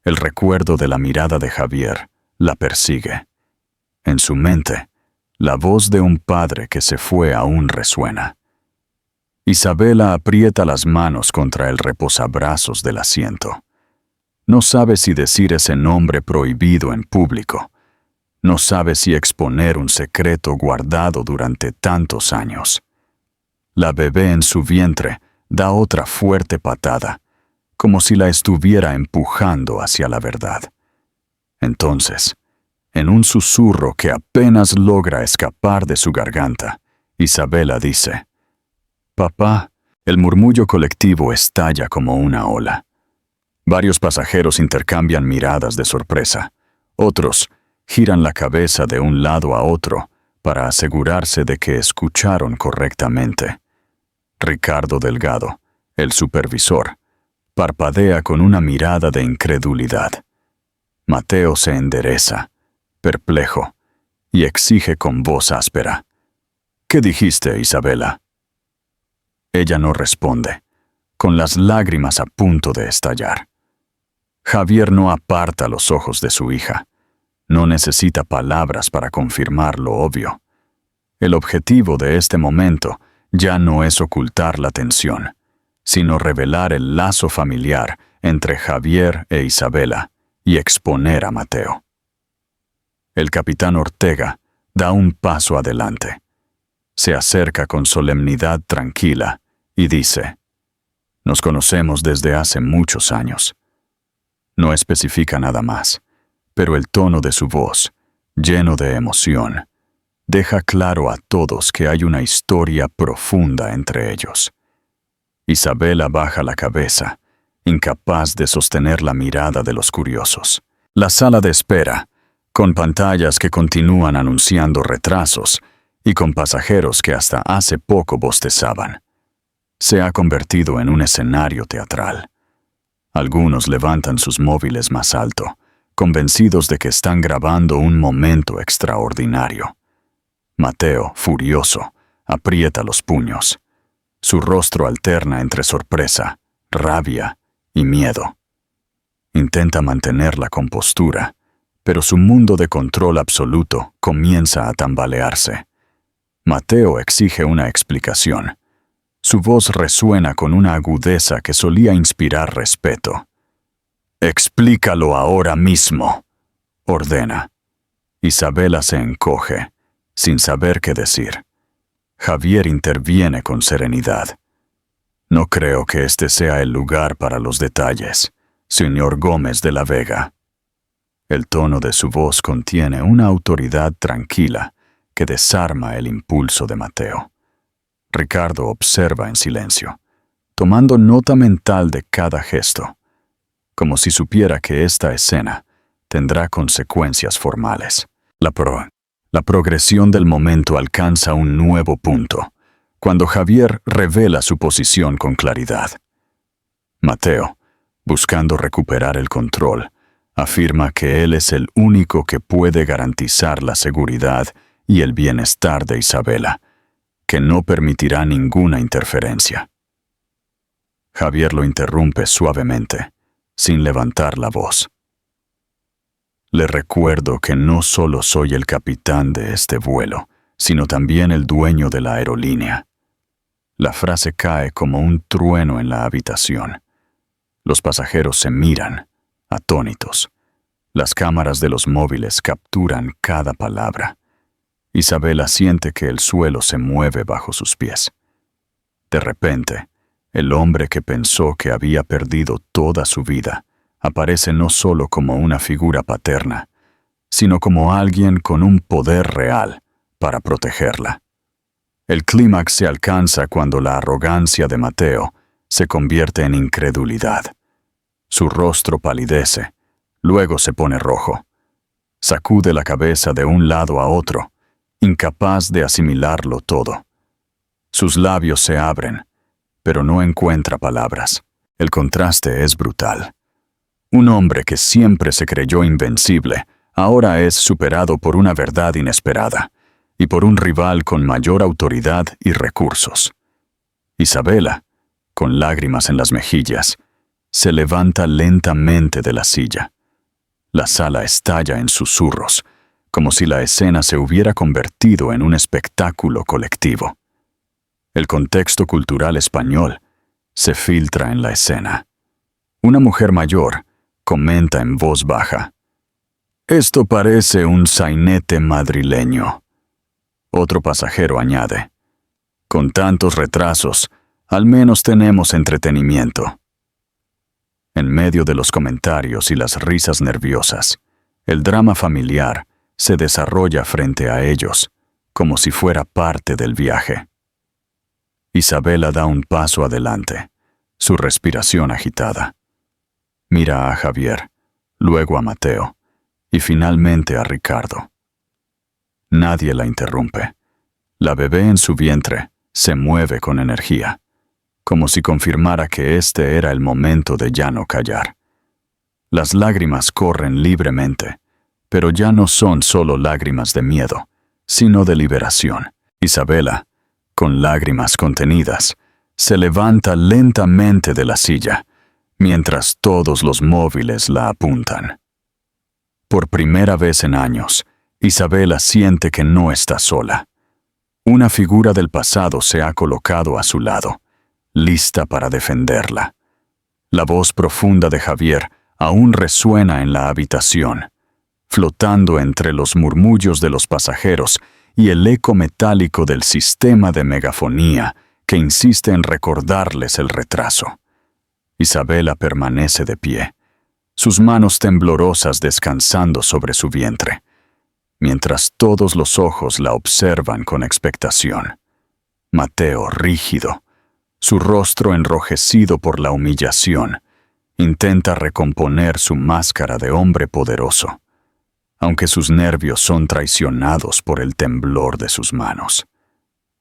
El recuerdo de la mirada de Javier la persigue. En su mente, la voz de un padre que se fue aún resuena. Isabela aprieta las manos contra el reposabrazos del asiento. No sabe si decir ese nombre prohibido en público. No sabe si exponer un secreto guardado durante tantos años. La bebé en su vientre da otra fuerte patada, como si la estuviera empujando hacia la verdad. Entonces, en un susurro que apenas logra escapar de su garganta, Isabela dice: «Papá». El murmullo colectivo estalla como una ola. Varios pasajeros intercambian miradas de sorpresa. Otros giran la cabeza de un lado a otro para asegurarse de que escucharon correctamente. Ricardo Delgado, el supervisor, Parpadea con una mirada de incredulidad. Mateo se endereza, perplejo, y exige con voz áspera: «¿Qué dijiste, Isabela?». Ella no responde, con las lágrimas a punto de estallar. Javier no aparta los ojos de su hija. No necesita palabras para confirmar lo obvio. El objetivo de este momento ya no es ocultar la tensión, sino revelar el lazo familiar entre Javier e Isabela y exponer a Mateo. El capitán Ortega da un paso adelante. Se acerca con solemnidad tranquila y dice: «Nos conocemos desde hace muchos años». No especifica nada más, pero el tono de su voz, lleno de emoción, deja claro a todos que hay una historia profunda entre ellos. Isabela baja la cabeza, incapaz de sostener la mirada de los curiosos. La sala de espera, con pantallas que continúan anunciando retrasos y con pasajeros que hasta hace poco bostezaban, se ha convertido en un escenario teatral. Algunos levantan sus móviles más alto, convencidos de que están grabando un momento extraordinario. Mateo, furioso, aprieta los puños. Su rostro alterna entre sorpresa, rabia y miedo. Intenta mantener la compostura, pero su mundo de control absoluto comienza a tambalearse. Mateo exige una explicación. Su voz resuena con una agudeza que solía inspirar respeto. «Explícalo ahora mismo», ordena. Isabela se encoge, sin saber qué decir. Javier interviene con serenidad. «No creo que este sea el lugar para los detalles, señor Gómez de la Vega». El tono de su voz contiene una autoridad tranquila que desarma el impulso de Mateo. Ricardo observa en silencio, tomando nota mental de cada gesto, como si supiera que esta escena tendrá consecuencias formales. La progresión del momento alcanza un nuevo punto, cuando Javier revela su posición con claridad. Mateo, buscando recuperar el control, afirma que él es el único que puede garantizar la seguridad y el bienestar de Isabela, que no permitirá ninguna interferencia. Javier lo interrumpe suavemente, sin levantar la voz. «Le recuerdo que no solo soy el capitán de este vuelo, sino también el dueño de la aerolínea». La frase cae como un trueno en la habitación. Los pasajeros se miran, atónitos. Las cámaras de los móviles capturan cada palabra. Isabela siente que el suelo se mueve bajo sus pies. De repente, el hombre que pensó que había perdido toda su vida aparece no solo como una figura paterna, sino como alguien con un poder real para protegerla. El clímax se alcanza cuando la arrogancia de Mateo se convierte en incredulidad. Su rostro palidece, luego se pone rojo. Sacude la cabeza de un lado a otro, incapaz de asimilarlo todo. Sus labios se abren, pero no encuentra palabras. El contraste es brutal. Un hombre que siempre se creyó invencible, ahora es superado por una verdad inesperada y por un rival con mayor autoridad y recursos. Isabela, con lágrimas en las mejillas, se levanta lentamente de la silla. La sala estalla en susurros, como si la escena se hubiera convertido en un espectáculo colectivo. El contexto cultural español se filtra en la escena. Una mujer mayor comenta en voz baja: «Esto parece un sainete madrileño». Otro pasajero añade: «Con tantos retrasos, al menos tenemos entretenimiento». En medio de los comentarios y las risas nerviosas, el drama familiar se desarrolla frente a ellos, como si fuera parte del viaje. Isabela da un paso adelante, su respiración agitada. Mira a Javier, luego a Mateo, y finalmente a Ricardo. Nadie la interrumpe. La bebé en su vientre se mueve con energía, como si confirmara que este era el momento de ya no callar. Las lágrimas corren libremente, pero ya no son solo lágrimas de miedo, sino de liberación. Isabela, con lágrimas contenidas, se levanta lentamente de la silla, mientras todos los móviles la apuntan. Por primera vez en años, Isabela siente que no está sola. Una figura del pasado se ha colocado a su lado, lista para defenderla. La voz profunda de Javier aún resuena en la habitación, flotando entre los murmullos de los pasajeros y el eco metálico del sistema de megafonía que insiste en recordarles el retraso. Isabela permanece de pie, sus manos temblorosas descansando sobre su vientre, mientras todos los ojos la observan con expectación. Mateo, rígido, su rostro enrojecido por la humillación, intenta recomponer su máscara de hombre poderoso, aunque sus nervios son traicionados por el temblor de sus manos.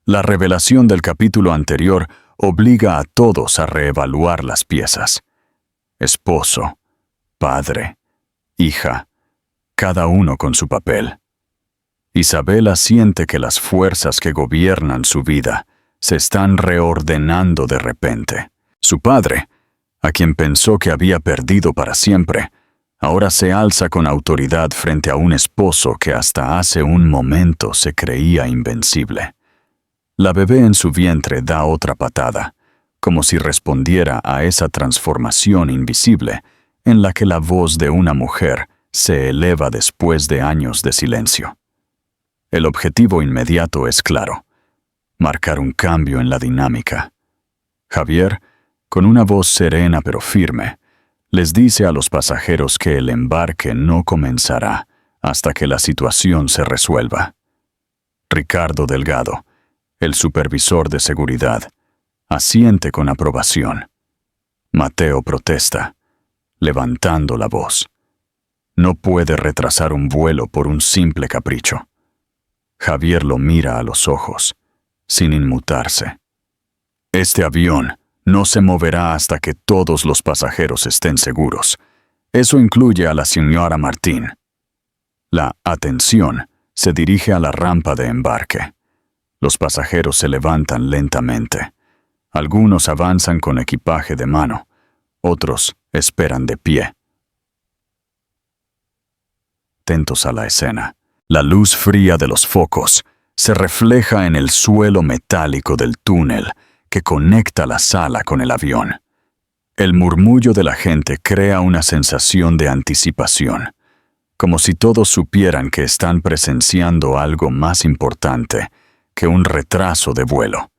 La revelación del capítulo anterior obliga a todos a reevaluar las piezas. Esposo, padre, hija, cada uno con su papel. Isabela siente que las fuerzas que gobiernan su vida se están reordenando de repente. Su padre, a quien pensó que había perdido para siempre, ahora se alza con autoridad frente a un esposo que hasta hace un momento se creía invencible. La bebé en su vientre da otra patada, como si respondiera a esa transformación invisible en la que la voz de una mujer se eleva después de años de silencio. El objetivo inmediato es claro: marcar un cambio en la dinámica. Javier, con una voz serena pero firme, les dice a los pasajeros que el embarque no comenzará hasta que la situación se resuelva. Ricardo Delgado, el supervisor de seguridad, asiente con aprobación. Mateo protesta, levantando la voz. No puede retrasar un vuelo por un simple capricho. Javier lo mira a los ojos, sin inmutarse. Este avión no se moverá hasta que todos los pasajeros estén seguros. Eso incluye a la señora Martín. La atención se dirige a la rampa de embarque. Los pasajeros se levantan lentamente. Algunos avanzan con equipaje de mano, otros esperan de pie. Atentos a la escena. La luz fría de los focos se refleja en el suelo metálico del túnel que conecta la sala con el avión. El murmullo de la gente crea una sensación de anticipación, como si todos supieran que están presenciando algo más importante que un retraso de vuelo.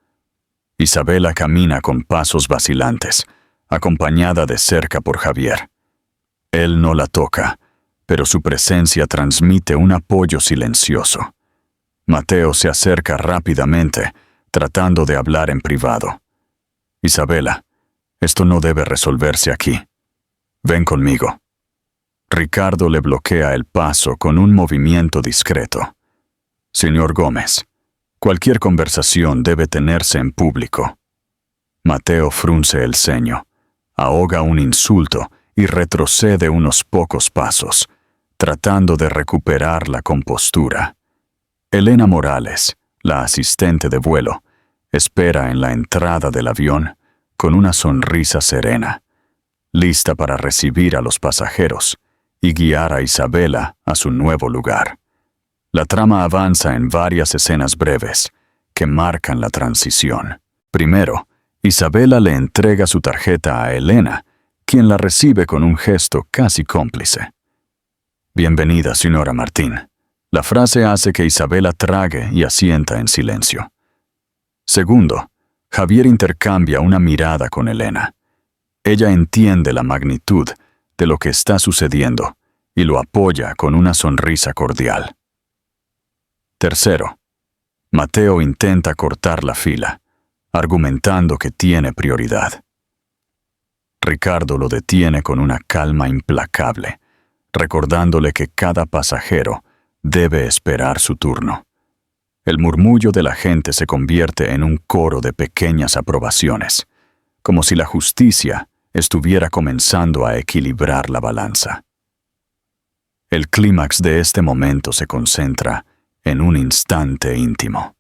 Isabela camina con pasos vacilantes, acompañada de cerca por Javier. Él no la toca, pero su presencia transmite un apoyo silencioso. Mateo se acerca rápidamente, tratando de hablar en privado. Isabela, esto no debe resolverse aquí. Ven conmigo. Ricardo le bloquea el paso con un movimiento discreto. Señor Gómez, cualquier conversación debe tenerse en público. Mateo frunce el ceño, ahoga un insulto y retrocede unos pocos pasos, tratando de recuperar la compostura. Elena Morales, la asistente de vuelo, espera en la entrada del avión con una sonrisa serena, lista para recibir a los pasajeros y guiar a Isabela a su nuevo lugar. La trama avanza en varias escenas breves que marcan la transición. Primero, Isabela le entrega su tarjeta a Elena, quien la recibe con un gesto casi cómplice. Bienvenida, señora Martín. La frase hace que Isabela trague y asienta en silencio. Segundo, Javier intercambia una mirada con Elena. Ella entiende la magnitud de lo que está sucediendo y lo apoya con una sonrisa cordial. Tercero, Mateo intenta cortar la fila, argumentando que tiene prioridad. Ricardo lo detiene con una calma implacable, recordándole que cada pasajero debe esperar su turno. El murmullo de la gente se convierte en un coro de pequeñas aprobaciones, como si la justicia estuviera comenzando a equilibrar la balanza. El clímax de este momento se concentra en un instante íntimo.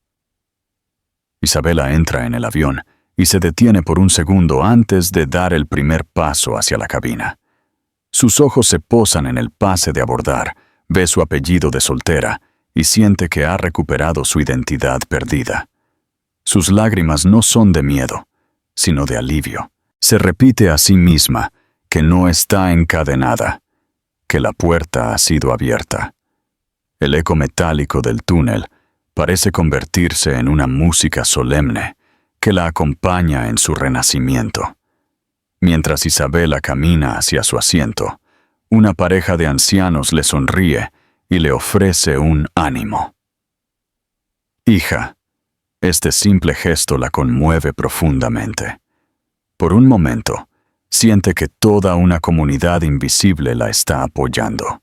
Isabela entra en el avión y se detiene por un segundo antes de dar el primer paso hacia la cabina. Sus ojos se posan en el pase de abordar, ve su apellido de soltera y siente que ha recuperado su identidad perdida. Sus lágrimas no son de miedo, sino de alivio. Se repite a sí misma que no está encadenada, que la puerta ha sido abierta. El eco metálico del túnel parece convertirse en una música solemne que la acompaña en su renacimiento. Mientras Isabela camina hacia su asiento, una pareja de ancianos le sonríe y le ofrece un ánimo. Hija, este simple gesto la conmueve profundamente. Por un momento, siente que toda una comunidad invisible la está apoyando.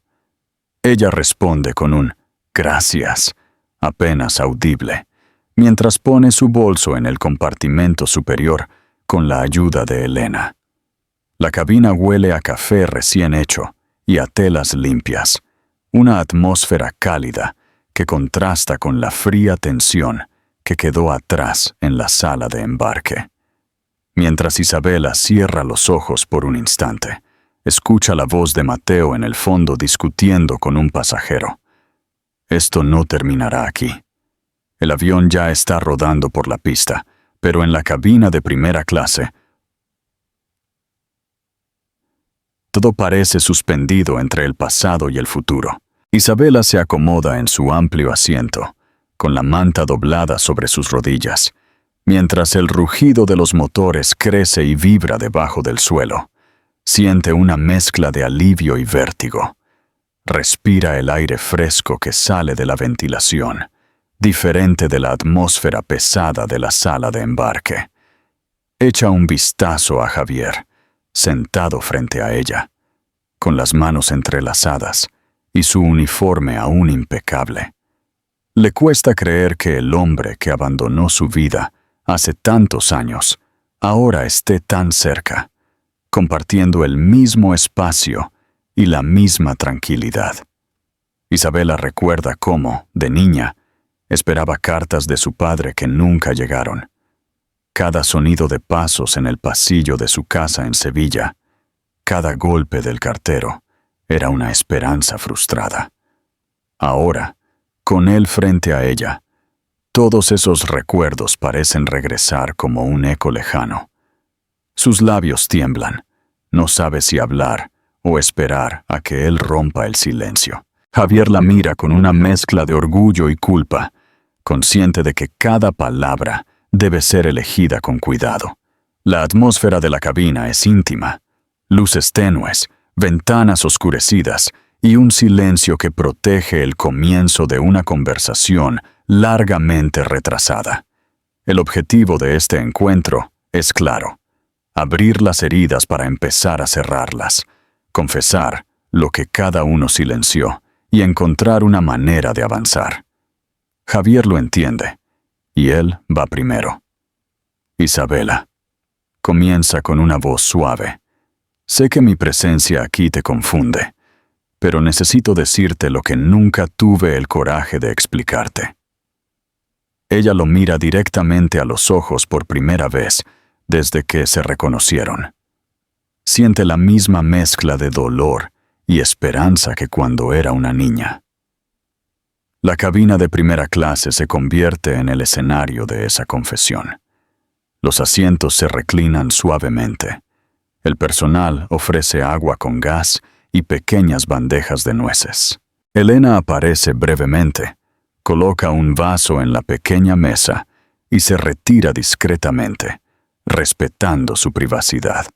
Ella responde con un «gracias», apenas audible, mientras pone su bolso en el compartimento superior con la ayuda de Elena. La cabina huele a café recién hecho y a telas limpias, una atmósfera cálida que contrasta con la fría tensión que quedó atrás en la sala de embarque. Mientras Isabela cierra los ojos por un instante, escucha la voz de Mateo en el fondo discutiendo con un pasajero. Esto no terminará aquí. El avión ya está rodando por la pista, pero en la cabina de primera clase, todo parece suspendido entre el pasado y el futuro. Isabela se acomoda en su amplio asiento, con la manta doblada sobre sus rodillas, mientras el rugido de los motores crece y vibra debajo del suelo. Siente una mezcla de alivio y vértigo. Respira el aire fresco que sale de la ventilación, diferente de la atmósfera pesada de la sala de embarque. Echa un vistazo a Javier, sentado frente a ella, con las manos entrelazadas y su uniforme aún impecable. Le cuesta creer que el hombre que abandonó su vida hace tantos años ahora esté tan cerca, compartiendo el mismo espacio y la misma tranquilidad. Isabela recuerda cómo, de niña, esperaba cartas de su padre que nunca llegaron. Cada sonido de pasos en el pasillo de su casa en Sevilla, cada golpe del cartero, era una esperanza frustrada. Ahora, con él frente a ella, todos esos recuerdos parecen regresar como un eco lejano. Sus labios tiemblan, no sabe si hablar o esperar a que él rompa el silencio. Javier la mira con una mezcla de orgullo y culpa, consciente de que cada palabra debe ser elegida con cuidado. La atmósfera de la cabina es íntima, luces tenues, ventanas oscurecidas y un silencio que protege el comienzo de una conversación largamente retrasada. El objetivo de este encuentro es claro: abrir las heridas para empezar a cerrarlas, confesar lo que cada uno silenció y encontrar una manera de avanzar. Javier lo entiende, y él va primero. Isabela, comienza con una voz suave. Sé que mi presencia aquí te confunde, pero necesito decirte lo que nunca tuve el coraje de explicarte. Ella lo mira directamente a los ojos por primera vez desde que se reconocieron. Siente la misma mezcla de dolor y esperanza que cuando era una niña. La cabina de primera clase se convierte en el escenario de esa confesión. Los asientos se reclinan suavemente. El personal ofrece agua con gas y pequeñas bandejas de nueces. Elena aparece brevemente, coloca un vaso en la pequeña mesa y se retira discretamente, respetando su privacidad.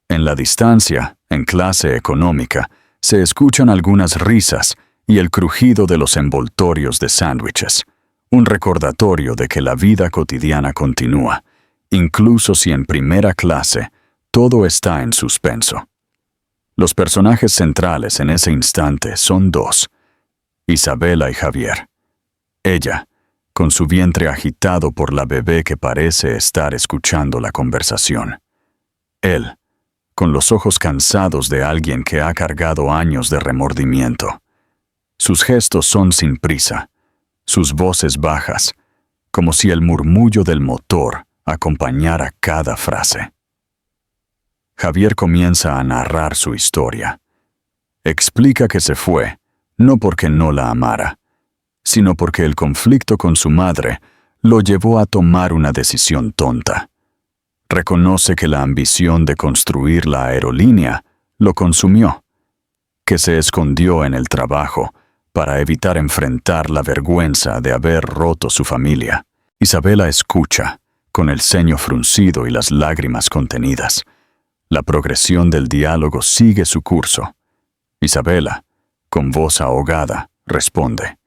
En la distancia, en clase económica, se escuchan algunas risas y el crujido de los envoltorios de sándwiches, un recordatorio de que la vida cotidiana continúa, incluso si en primera clase todo está en suspenso. Los personajes centrales en ese instante son dos: Isabela y Javier. Ella, con su vientre agitado por la bebé que parece estar escuchando la conversación. Él, con los ojos cansados de alguien que ha cargado años de remordimiento. Sus gestos son sin prisa, sus voces bajas, como si el murmullo del motor acompañara cada frase. Javier comienza a narrar su historia. Explica que se fue, no porque no la amara, sino porque el conflicto con su madre lo llevó a tomar una decisión tonta. Reconoce que la ambición de construir la aerolínea lo consumió, que se escondió en el trabajo para evitar enfrentar la vergüenza de haber roto su familia. Isabela escucha, con el ceño fruncido y las lágrimas contenidas. La progresión del diálogo sigue su curso. Isabela, con voz ahogada, responde: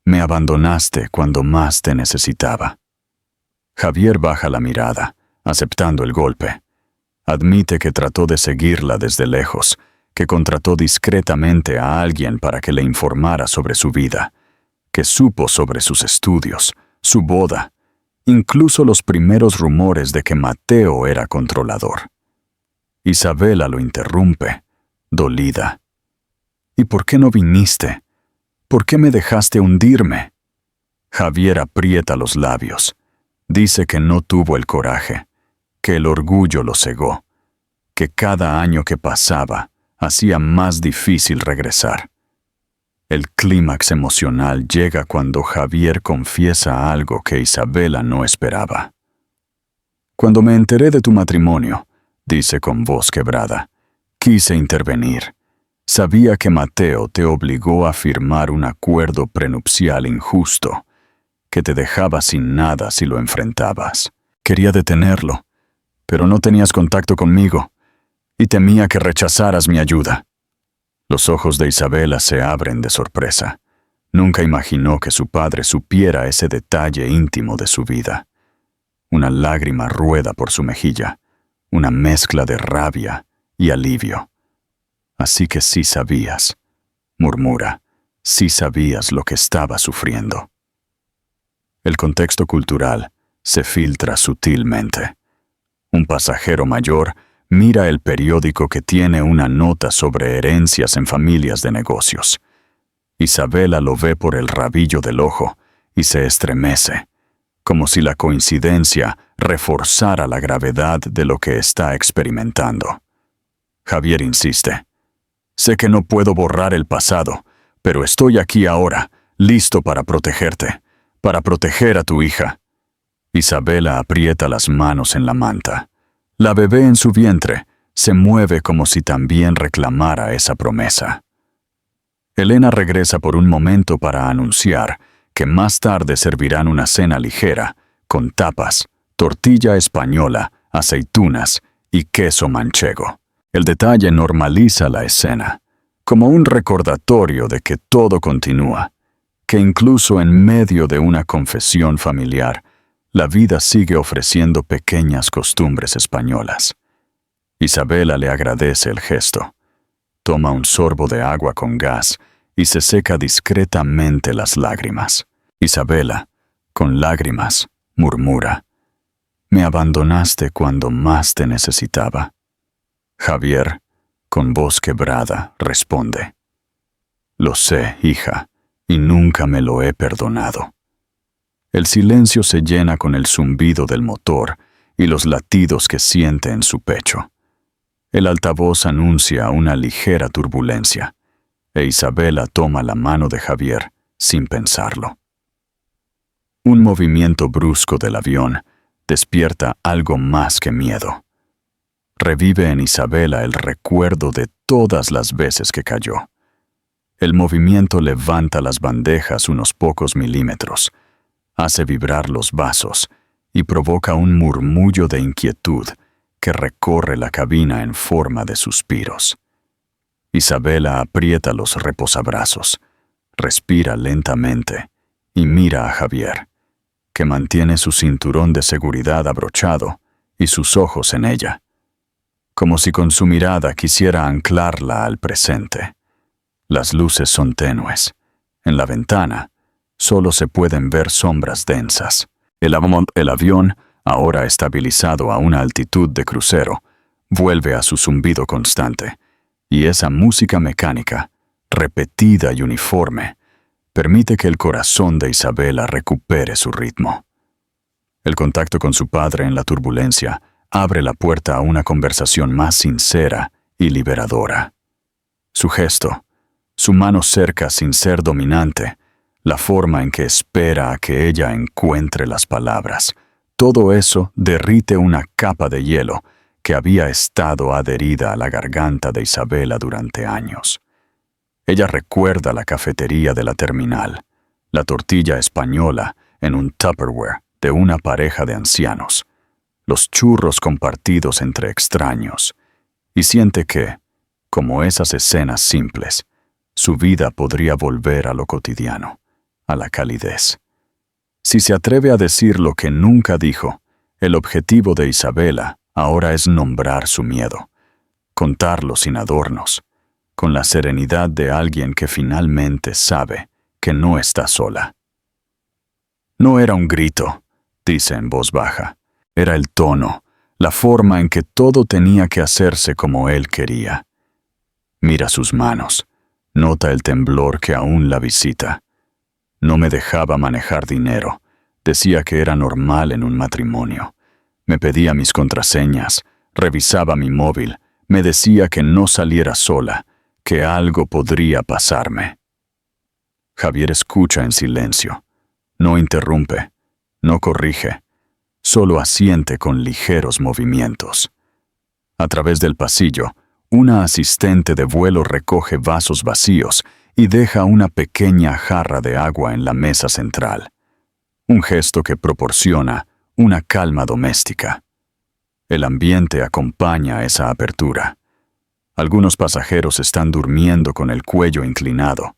«Me abandonaste cuando más te necesitaba». Javier baja la mirada, aceptando el golpe. Admite que trató de seguirla desde lejos, que contrató discretamente a alguien para que le informara sobre su vida, que supo sobre sus estudios, su boda, incluso los primeros rumores de que Mateo era controlador. Isabela lo interrumpe, dolida. «¿Y por qué no viniste? ¿Por qué me dejaste hundirme?» Javier aprieta los labios. Dice que no tuvo el coraje, que el orgullo lo cegó, que cada año que pasaba hacía más difícil regresar. El clímax emocional llega cuando Javier confiesa algo que Isabela no esperaba. «Cuando me enteré de tu matrimonio», dice con voz quebrada, «quise intervenir. Sabía que Mateo te obligó a firmar un acuerdo prenupcial injusto, que te dejaba sin nada si lo enfrentabas. Quería detenerlo, pero no tenías contacto conmigo, y temía que rechazaras mi ayuda». Los ojos de Isabela se abren de sorpresa. Nunca imaginó que su padre supiera ese detalle íntimo de su vida. Una lágrima rueda por su mejilla, una mezcla de rabia y alivio. «Así que sí sabías», murmura, «sí sabías lo que estaba sufriendo». El contexto cultural se filtra sutilmente. Un pasajero mayor mira el periódico que tiene una nota sobre herencias en familias de negocios. Isabela lo ve por el rabillo del ojo y se estremece, como si la coincidencia reforzara la gravedad de lo que está experimentando. Javier insiste: «Sé que no puedo borrar el pasado, pero estoy aquí ahora, listo para protegerte, para proteger a tu hija». Isabela aprieta las manos en la manta. La bebé en su vientre se mueve como si también reclamara esa promesa. Elena regresa por un momento para anunciar que más tarde servirán una cena ligera, con tapas, tortilla española, aceitunas y queso manchego. El detalle normaliza la escena, como un recordatorio de que todo continúa, que incluso en medio de una confesión familiar, la vida sigue ofreciendo pequeñas costumbres españolas. Isabela le agradece el gesto. Toma un sorbo de agua con gas y se seca discretamente las lágrimas. Isabela, con lágrimas, murmura: «Me abandonaste cuando más te necesitaba». Javier, con voz quebrada, responde: «Lo sé, hija, y nunca me lo he perdonado». El silencio se llena con el zumbido del motor y los latidos que siente en su pecho. El altavoz anuncia una ligera turbulencia, e Isabela toma la mano de Javier sin pensarlo. Un movimiento brusco del avión despierta algo más que miedo. Revive en Isabela el recuerdo de todas las veces que cayó. El movimiento levanta las bandejas unos pocos milímetros, hace vibrar los vasos y provoca un murmullo de inquietud que recorre la cabina en forma de suspiros. Isabela aprieta los reposabrazos, respira lentamente y mira a Javier, que mantiene su cinturón de seguridad abrochado y sus ojos en ella, como si con su mirada quisiera anclarla al presente. Las luces son tenues. En la ventana, solo se pueden ver sombras densas. El avión, ahora estabilizado a una altitud de crucero, vuelve a su zumbido constante, y esa música mecánica, repetida y uniforme, permite que el corazón de Isabela recupere su ritmo. El contacto con su padre en la turbulencia abre la puerta a una conversación más sincera y liberadora. Su gesto, su mano cerca sin ser dominante, la forma en que espera a que ella encuentre las palabras, todo eso derrite una capa de hielo que había estado adherida a la garganta de Isabela durante años. Ella recuerda la cafetería de la terminal, la tortilla española en un Tupperware de una pareja de ancianos, los churros compartidos entre extraños, y siente que, como esas escenas simples, su vida podría volver a lo cotidiano, a la calidez. Si se atreve a decir lo que nunca dijo, el objetivo de Isabela ahora es nombrar su miedo, contarlo sin adornos, con la serenidad de alguien que finalmente sabe que no está sola. No era un grito, dice en voz baja, era el tono, la forma en que todo tenía que hacerse como él quería. Mira sus manos, nota el temblor que aún la visita. No me dejaba manejar dinero, decía que era normal en un matrimonio. Me pedía mis contraseñas, revisaba mi móvil, me decía que no saliera sola, que algo podría pasarme. Javier escucha en silencio, no interrumpe, no corrige, solo asiente con ligeros movimientos. A través del pasillo, una asistente de vuelo recoge vasos vacíos y deja una pequeña jarra de agua en la mesa central. Un gesto que proporciona una calma doméstica. El ambiente acompaña esa apertura. Algunos pasajeros están durmiendo con el cuello inclinado.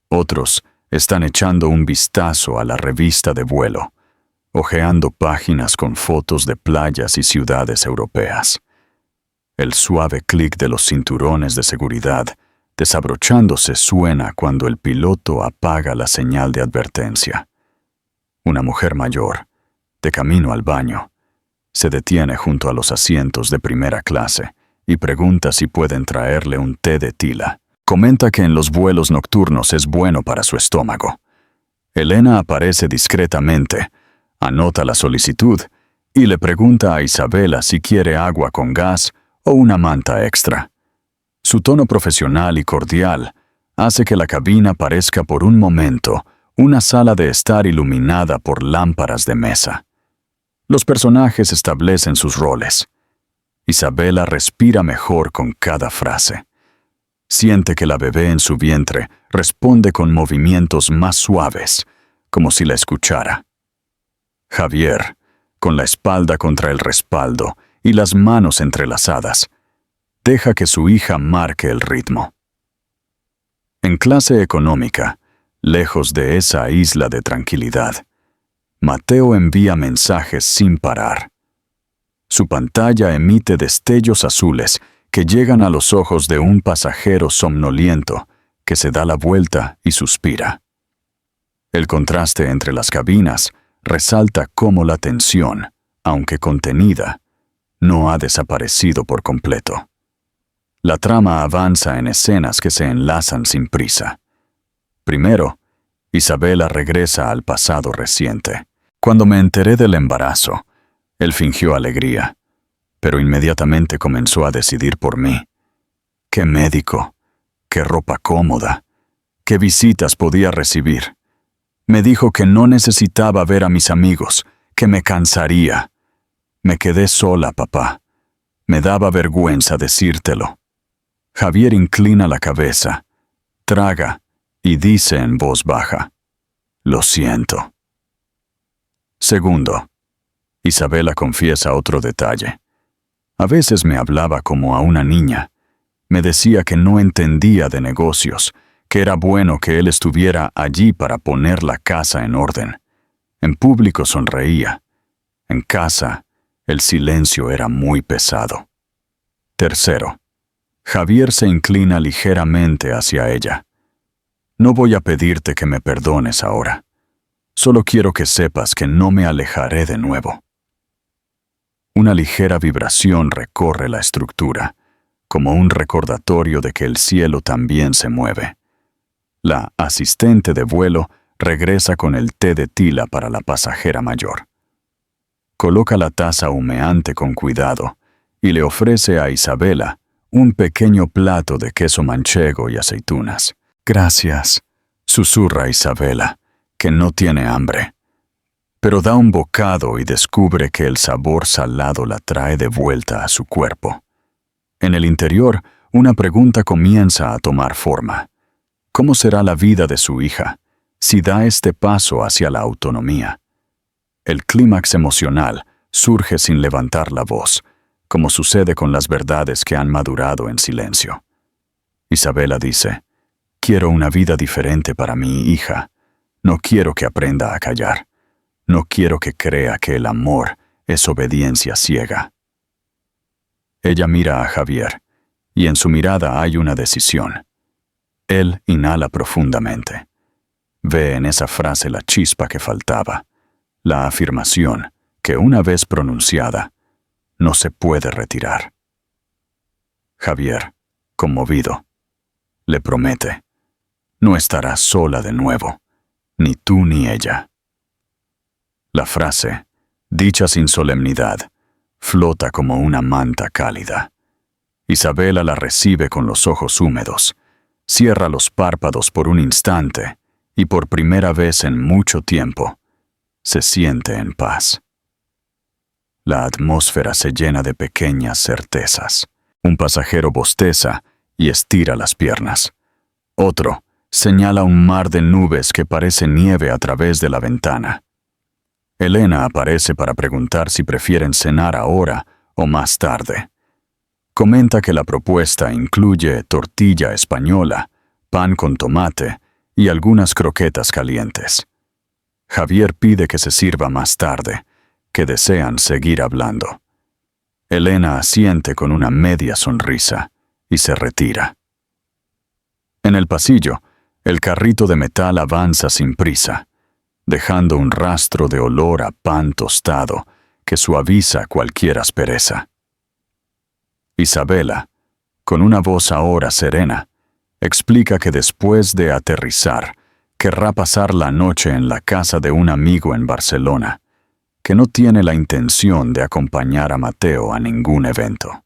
Otros están echando un vistazo a la revista de vuelo, hojeando páginas con fotos de playas y ciudades europeas. El suave clic de los cinturones de seguridad desabrochándose suena cuando el piloto apaga la señal de advertencia. Una mujer mayor, de camino al baño, se detiene junto a los asientos de primera clase y pregunta si pueden traerle un té de tila. Comenta que en los vuelos nocturnos es bueno para su estómago. Elena aparece discretamente, anota la solicitud y le pregunta a Isabela si quiere agua con gas o una manta extra. Su tono profesional y cordial hace que la cabina parezca por un momento una sala de estar iluminada por lámparas de mesa. Los personajes establecen sus roles. Isabela respira mejor con cada frase. Siente que la bebé en su vientre responde con movimientos más suaves, como si la escuchara. Javier, con la espalda contra el respaldo y las manos entrelazadas, deja que su hija marque el ritmo. En clase económica, lejos de esa isla de tranquilidad, Mateo envía mensajes sin parar. Su pantalla emite destellos azules que llegan a los ojos de un pasajero somnoliento que se da la vuelta y suspira. El contraste entre las cabinas resalta cómo la tensión, aunque contenida, no ha desaparecido por completo. La trama avanza en escenas que se enlazan sin prisa. Primero, Isabela regresa al pasado reciente. Cuando me enteré del embarazo, él fingió alegría, pero inmediatamente comenzó a decidir por mí. ¿Qué médico? ¿Qué ropa cómoda? ¿Qué visitas podía recibir? Me dijo que no necesitaba ver a mis amigos, que me cansaría. Me quedé sola, papá. Me daba vergüenza decírtelo. Javier inclina la cabeza, traga y dice en voz baja, «Lo siento». Segundo, Isabela confiesa otro detalle. A veces me hablaba como a una niña. Me decía que no entendía de negocios, que era bueno que él estuviera allí para poner la casa en orden. En público sonreía. En casa, el silencio era muy pesado. Tercero, Javier se inclina ligeramente hacia ella. No voy a pedirte que me perdones ahora. Solo quiero que sepas que no me alejaré de nuevo. Una ligera vibración recorre la estructura, como un recordatorio de que el cielo también se mueve. La asistente de vuelo regresa con el té de tila para la pasajera mayor. Coloca la taza humeante con cuidado y le ofrece a Isabela un pequeño plato de queso manchego y aceitunas. «Gracias», susurra Isabela, que no tiene hambre. Pero da un bocado y descubre que el sabor salado la trae de vuelta a su cuerpo. En el interior, una pregunta comienza a tomar forma. ¿Cómo será la vida de su hija si da este paso hacia la autonomía? El clímax emocional surge sin levantar la voz, como sucede con las verdades que han madurado en silencio. Isabela dice: «Quiero una vida diferente para mi hija. No quiero que aprenda a callar. No quiero que crea que el amor es obediencia ciega». Ella mira a Javier, y en su mirada hay una decisión. Él inhala profundamente. Ve en esa frase la chispa que faltaba, la afirmación que, una vez pronunciada, no se puede retirar. Javier, conmovido, le promete: «No estarás sola de nuevo, ni tú ni ella». La frase, dicha sin solemnidad, flota como una manta cálida. Isabela la recibe con los ojos húmedos, cierra los párpados por un instante y por primera vez en mucho tiempo se siente en paz. La atmósfera se llena de pequeñas certezas. Un pasajero bosteza y estira las piernas. Otro señala un mar de nubes que parece nieve a través de la ventana. Elena aparece para preguntar si prefieren cenar ahora o más tarde. Comenta que la propuesta incluye tortilla española, pan con tomate y algunas croquetas calientes. Javier pide que se sirva más tarde, que desean seguir hablando. Elena asiente con una media sonrisa y se retira. En el pasillo, el carrito de metal avanza sin prisa, dejando un rastro de olor a pan tostado que suaviza cualquier aspereza. Isabela, con una voz ahora serena, explica que después de aterrizar, querrá pasar la noche en la casa de un amigo en Barcelona, que no tiene la intención de acompañar a Mateo a ningún evento.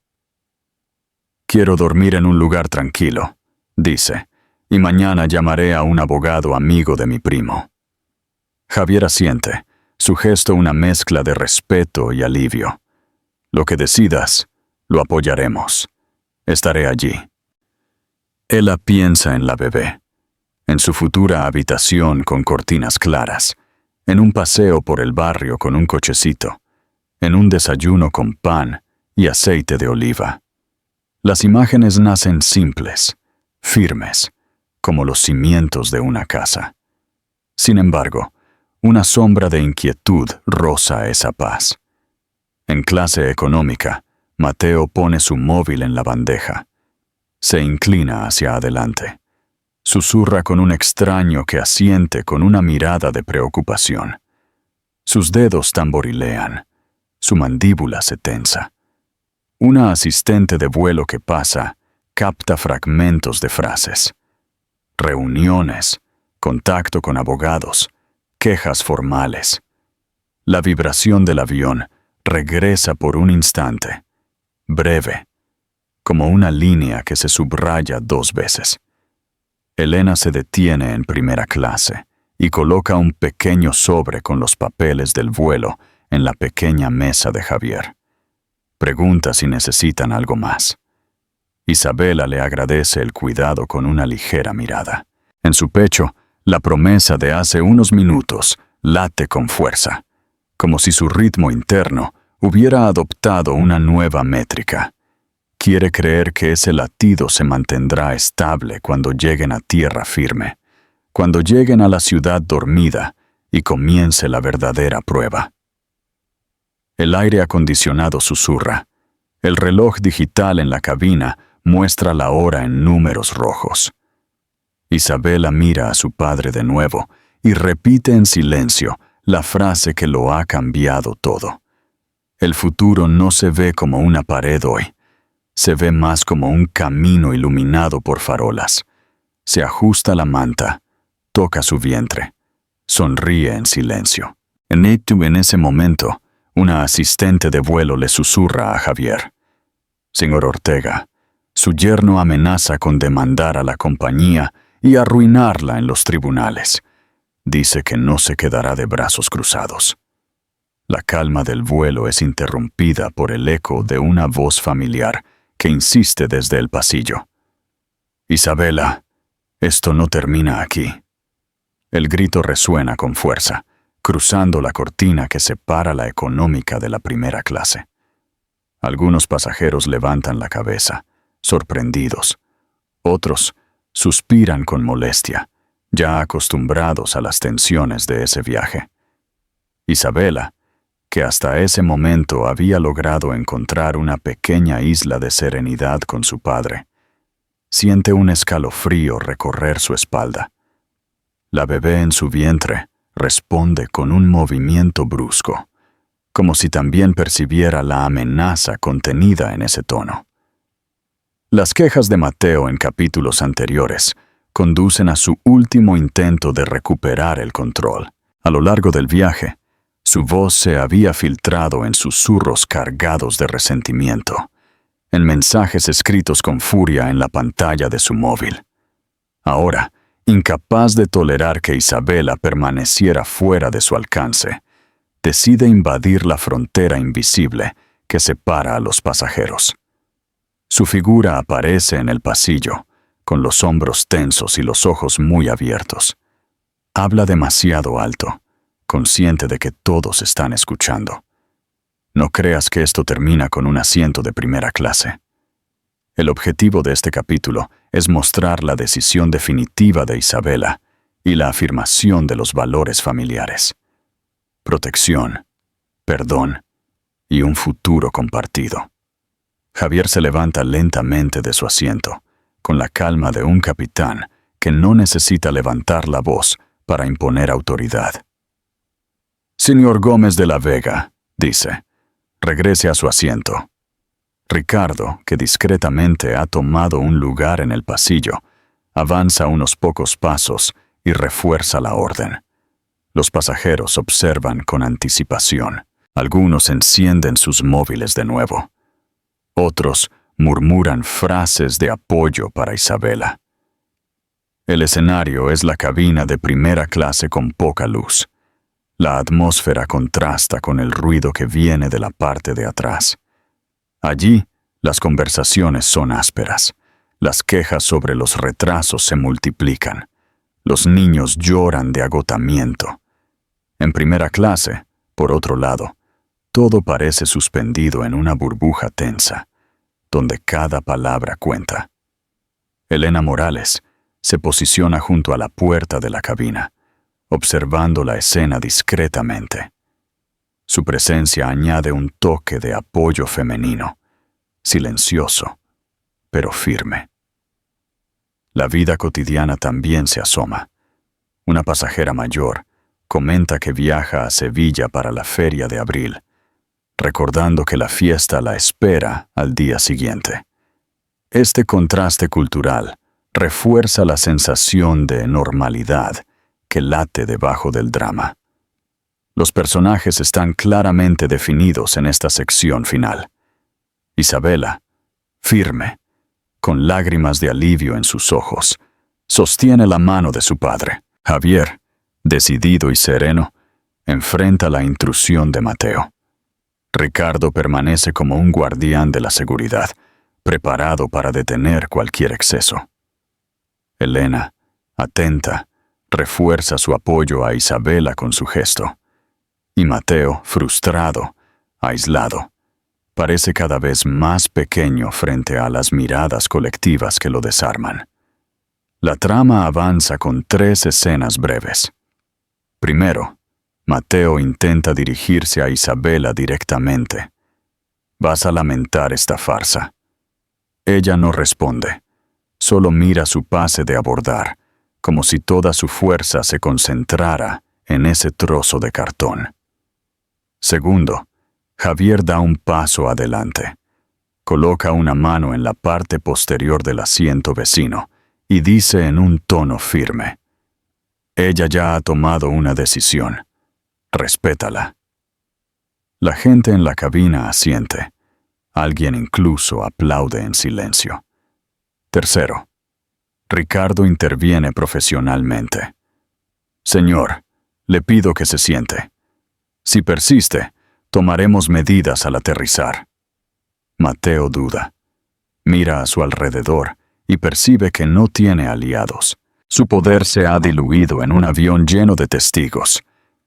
«Quiero dormir en un lugar tranquilo», dice, «y mañana llamaré a un abogado amigo de mi primo». Javier asiente, su gesto una mezcla de respeto y alivio. «Lo que decidas, lo apoyaremos. Estaré allí». Ella piensa en la bebé, en su futura habitación con cortinas claras, en un paseo por el barrio con un cochecito, en un desayuno con pan y aceite de oliva. Las imágenes nacen simples, firmes, como los cimientos de una casa. Sin embargo, una sombra de inquietud roza esa paz. En clase económica, Mateo pone su móvil en la bandeja. Se inclina hacia adelante. Susurra con un extraño que asiente con una mirada de preocupación. Sus dedos tamborilean. Su mandíbula se tensa. Una asistente de vuelo que pasa capta fragmentos de frases. Reuniones, contacto con abogados, quejas formales. La vibración del avión regresa por un instante, breve, como una línea que se subraya 2 veces. Elena se detiene en primera clase y coloca un pequeño sobre con los papeles del vuelo en la pequeña mesa de Javier. Pregunta si necesitan algo más. Isabela le agradece el cuidado con una ligera mirada. En su pecho, la promesa de hace unos minutos late con fuerza, como si su ritmo interno hubiera adoptado una nueva métrica. Quiere creer que ese latido se mantendrá estable cuando lleguen a tierra firme, cuando lleguen a la ciudad dormida y comience la verdadera prueba. El aire acondicionado susurra. El reloj digital en la cabina muestra la hora en números rojos. Isabela mira a su padre de nuevo y repite en silencio la frase que lo ha cambiado todo. El futuro no se ve como una pared hoy, se ve más como un camino iluminado por farolas. Se ajusta la manta, toca su vientre, sonríe en silencio. En ese momento, una asistente de vuelo le susurra a Javier: «Señor Ortega, su yerno amenaza con demandar a la compañía y arruinarla en los tribunales. Dice que no se quedará de brazos cruzados». La calma del vuelo es interrumpida por el eco de una voz familiar que insiste desde el pasillo: «Isabela, esto no termina aquí». El grito resuena con fuerza, cruzando la cortina que separa la económica de la primera clase. Algunos pasajeros levantan la cabeza, sorprendidos. Otros suspiran con molestia, ya acostumbrados a las tensiones de ese viaje. Isabela, que hasta ese momento había logrado encontrar una pequeña isla de serenidad con su padre, siente un escalofrío recorrer su espalda. La bebé en su vientre responde con un movimiento brusco, como si también percibiera la amenaza contenida en ese tono. Las quejas de Mateo en capítulos anteriores conducen a su último intento de recuperar el control. A lo largo del viaje, su voz se había filtrado en susurros cargados de resentimiento, en mensajes escritos con furia en la pantalla de su móvil. Ahora, incapaz de tolerar que Isabela permaneciera fuera de su alcance, decide invadir la frontera invisible que separa a los pasajeros. Su figura aparece en el pasillo, con los hombros tensos y los ojos muy abiertos. Habla demasiado alto, consciente de que todos están escuchando. No creas que esto termina con un asiento de primera clase. El objetivo de este capítulo es mostrar la decisión definitiva de Isabela y la afirmación de los valores familiares: protección, perdón y un futuro compartido. Javier se levanta lentamente de su asiento, con la calma de un capitán que no necesita levantar la voz para imponer autoridad. «Señor Gómez de la Vega», dice, «regrese a su asiento». Ricardo, que discretamente ha tomado un lugar en el pasillo, avanza unos pocos pasos y refuerza la orden. Los pasajeros observan con anticipación. Algunos encienden sus móviles de nuevo. Otros murmuran frases de apoyo para Isabela. El escenario es la cabina de primera clase con poca luz. La atmósfera contrasta con el ruido que viene de la parte de atrás. Allí, las conversaciones son ásperas. Las quejas sobre los retrasos se multiplican. Los niños lloran de agotamiento. En primera clase, por otro lado, todo parece suspendido en una burbuja tensa, donde cada palabra cuenta. Elena Morales se posiciona junto a la puerta de la cabina, observando la escena discretamente. Su presencia añade un toque de apoyo femenino, silencioso, pero firme. La vida cotidiana también se asoma. Una pasajera mayor comenta que viaja a Sevilla para la feria de abril, recordando que la fiesta la espera al día siguiente. Este contraste cultural refuerza la sensación de normalidad que late debajo del drama. Los personajes están claramente definidos en esta sección final. Isabela, firme, con lágrimas de alivio en sus ojos, sostiene la mano de su padre. Javier, decidido y sereno, enfrenta la intrusión de Mateo. Ricardo permanece como un guardián de la seguridad, preparado para detener cualquier exceso. Elena, atenta, refuerza su apoyo a Isabela con su gesto. Y Mateo, frustrado, aislado, parece cada vez más pequeño frente a las miradas colectivas que lo desarman. La trama avanza con 3 escenas breves. Primero, Mateo intenta dirigirse a Isabela directamente. «Vas a lamentar esta farsa». Ella no responde, solo mira su pase de abordar, como si toda su fuerza se concentrara en ese trozo de cartón. Segundo, Javier da un paso adelante. Coloca una mano en la parte posterior del asiento vecino y dice en un tono firme: «Ella ya ha tomado una decisión. Respétala». La gente en la cabina asiente. Alguien incluso aplaude en silencio. Tercero, Ricardo interviene profesionalmente. «Señor, le pido que se siente. Si persiste, tomaremos medidas al aterrizar». Mateo duda. Mira a su alrededor y percibe que no tiene aliados. Su poder se ha diluido en un avión lleno de testigos.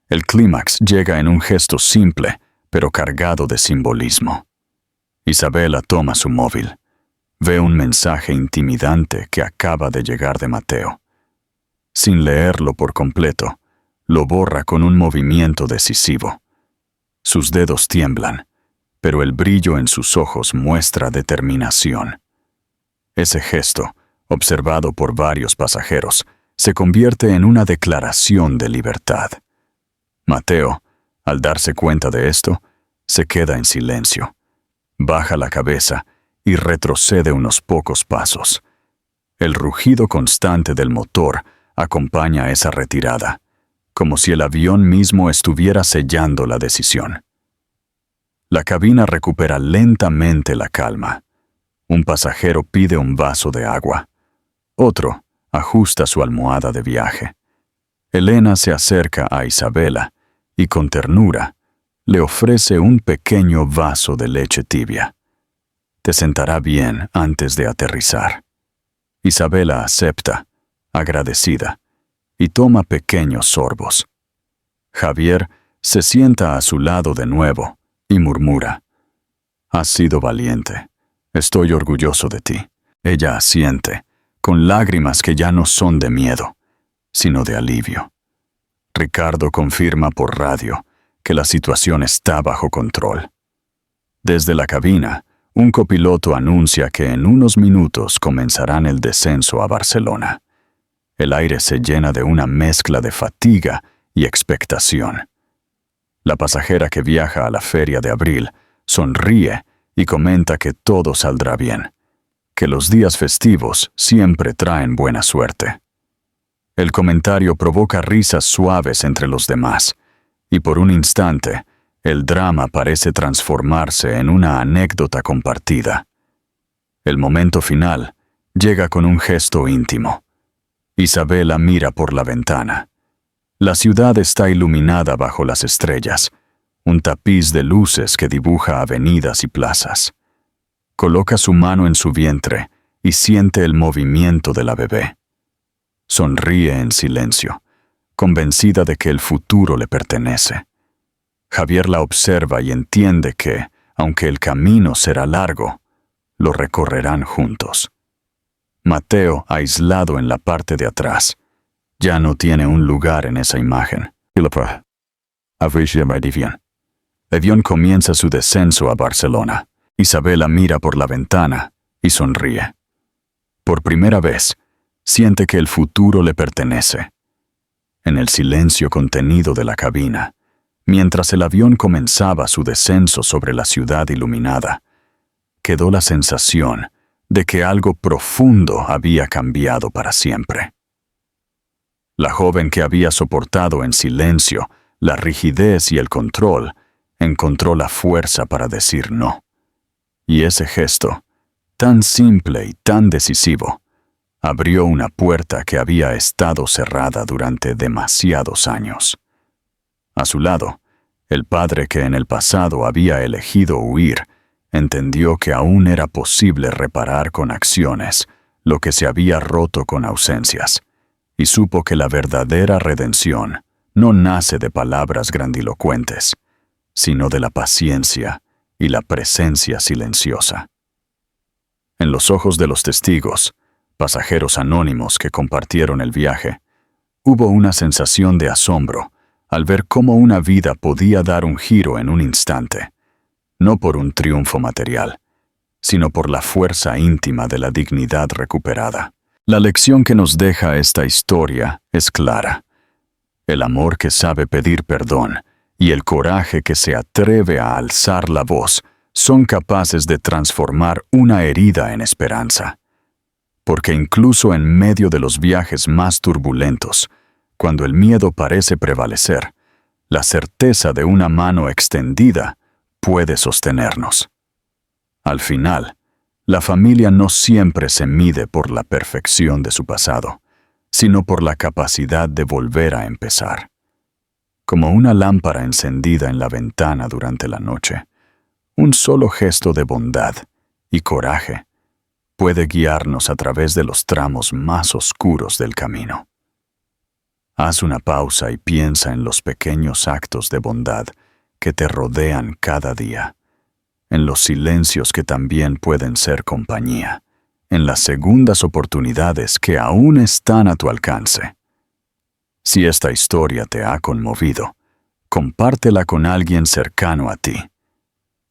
El clímax llega en un gesto simple, pero cargado de simbolismo. Isabela toma su móvil. Ve un mensaje intimidante que acaba de llegar de Mateo. Sin leerlo por completo, lo borra con un movimiento decisivo. Sus dedos tiemblan, pero el brillo en sus ojos muestra determinación. Ese gesto, observado por varios pasajeros, se convierte en una declaración de libertad. Mateo, al darse cuenta de esto, se queda en silencio. Baja la cabeza y retrocede unos pocos pasos. El rugido constante del motor acompaña esa retirada, como si el avión mismo estuviera sellando la decisión. La cabina recupera lentamente la calma. Un pasajero pide un vaso de agua. Otro ajusta su almohada de viaje. Elena se acerca a Isabela y con ternura le ofrece un pequeño vaso de leche tibia. «Te sentará bien antes de aterrizar». Isabela acepta, agradecida, y toma pequeños sorbos. Javier se sienta a su lado de nuevo y murmura: «Has sido valiente. Estoy orgulloso de ti». Ella asiente, con lágrimas que ya no son de miedo, sino de alivio. Ricardo confirma por radio que la situación está bajo control. Desde la cabina, un copiloto anuncia que en unos minutos comenzarán el descenso a Barcelona. El aire se llena de una mezcla de fatiga y expectación. La pasajera que viaja a la feria de abril sonríe y comenta que todo saldrá bien, que los días festivos siempre traen buena suerte. El comentario provoca risas suaves entre los demás, y por un instante, el drama parece transformarse en una anécdota compartida. El momento final llega con un gesto íntimo. Isabela mira por la ventana. La ciudad está iluminada bajo las estrellas, un tapiz de luces que dibuja avenidas y plazas. Coloca su mano en su vientre y siente el movimiento de la bebé. Sonríe en silencio, convencida de que el futuro le pertenece. Javier la observa y entiende que, aunque el camino será largo, lo recorrerán juntos. Mateo, aislado en la parte de atrás, ya no tiene un lugar en esa imagen. El avión comienza su descenso a Barcelona. Isabela mira por la ventana y sonríe. Por primera vez, siente que el futuro le pertenece. En el silencio contenido de la cabina, mientras el avión comenzaba su descenso sobre la ciudad iluminada, quedó la sensación de que algo profundo había cambiado para siempre. La joven que había soportado en silencio la rigidez y el control, encontró la fuerza para decir no. Y ese gesto, tan simple y tan decisivo, abrió una puerta que había estado cerrada durante demasiados años. A su lado, el padre que en el pasado había elegido huir, entendió que aún era posible reparar con acciones lo que se había roto con ausencias, y supo que la verdadera redención no nace de palabras grandilocuentes, sino de la paciencia y la presencia silenciosa. En los ojos de los testigos, pasajeros anónimos que compartieron el viaje, hubo una sensación de asombro al ver cómo una vida podía dar un giro en un instante, no por un triunfo material, sino por la fuerza íntima de la dignidad recuperada. La lección que nos deja esta historia es clara. El amor que sabe pedir perdón y el coraje que se atreve a alzar la voz son capaces de transformar una herida en esperanza. Porque incluso en medio de los viajes más turbulentos, cuando el miedo parece prevalecer, la certeza de una mano extendida puede sostenernos. Al final, la familia no siempre se mide por la perfección de su pasado, sino por la capacidad de volver a empezar. Como una lámpara encendida en la ventana durante la noche, un solo gesto de bondad y coraje puede guiarnos a través de los tramos más oscuros del camino. Haz una pausa y piensa en los pequeños actos de bondad que te rodean cada día, en los silencios que también pueden ser compañía, en las segundas oportunidades que aún están a tu alcance. Si esta historia te ha conmovido, compártela con alguien cercano a ti.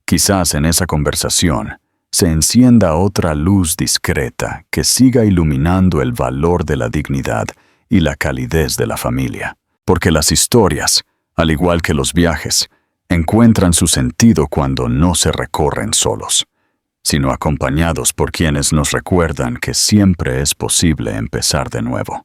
Quizás en esa conversación se encienda otra luz discreta que siga iluminando el valor de la dignidad y la calidez de la familia. Porque las historias, al igual que los viajes, encuentran su sentido cuando no se recorren solos, sino acompañados por quienes nos recuerdan que siempre es posible empezar de nuevo.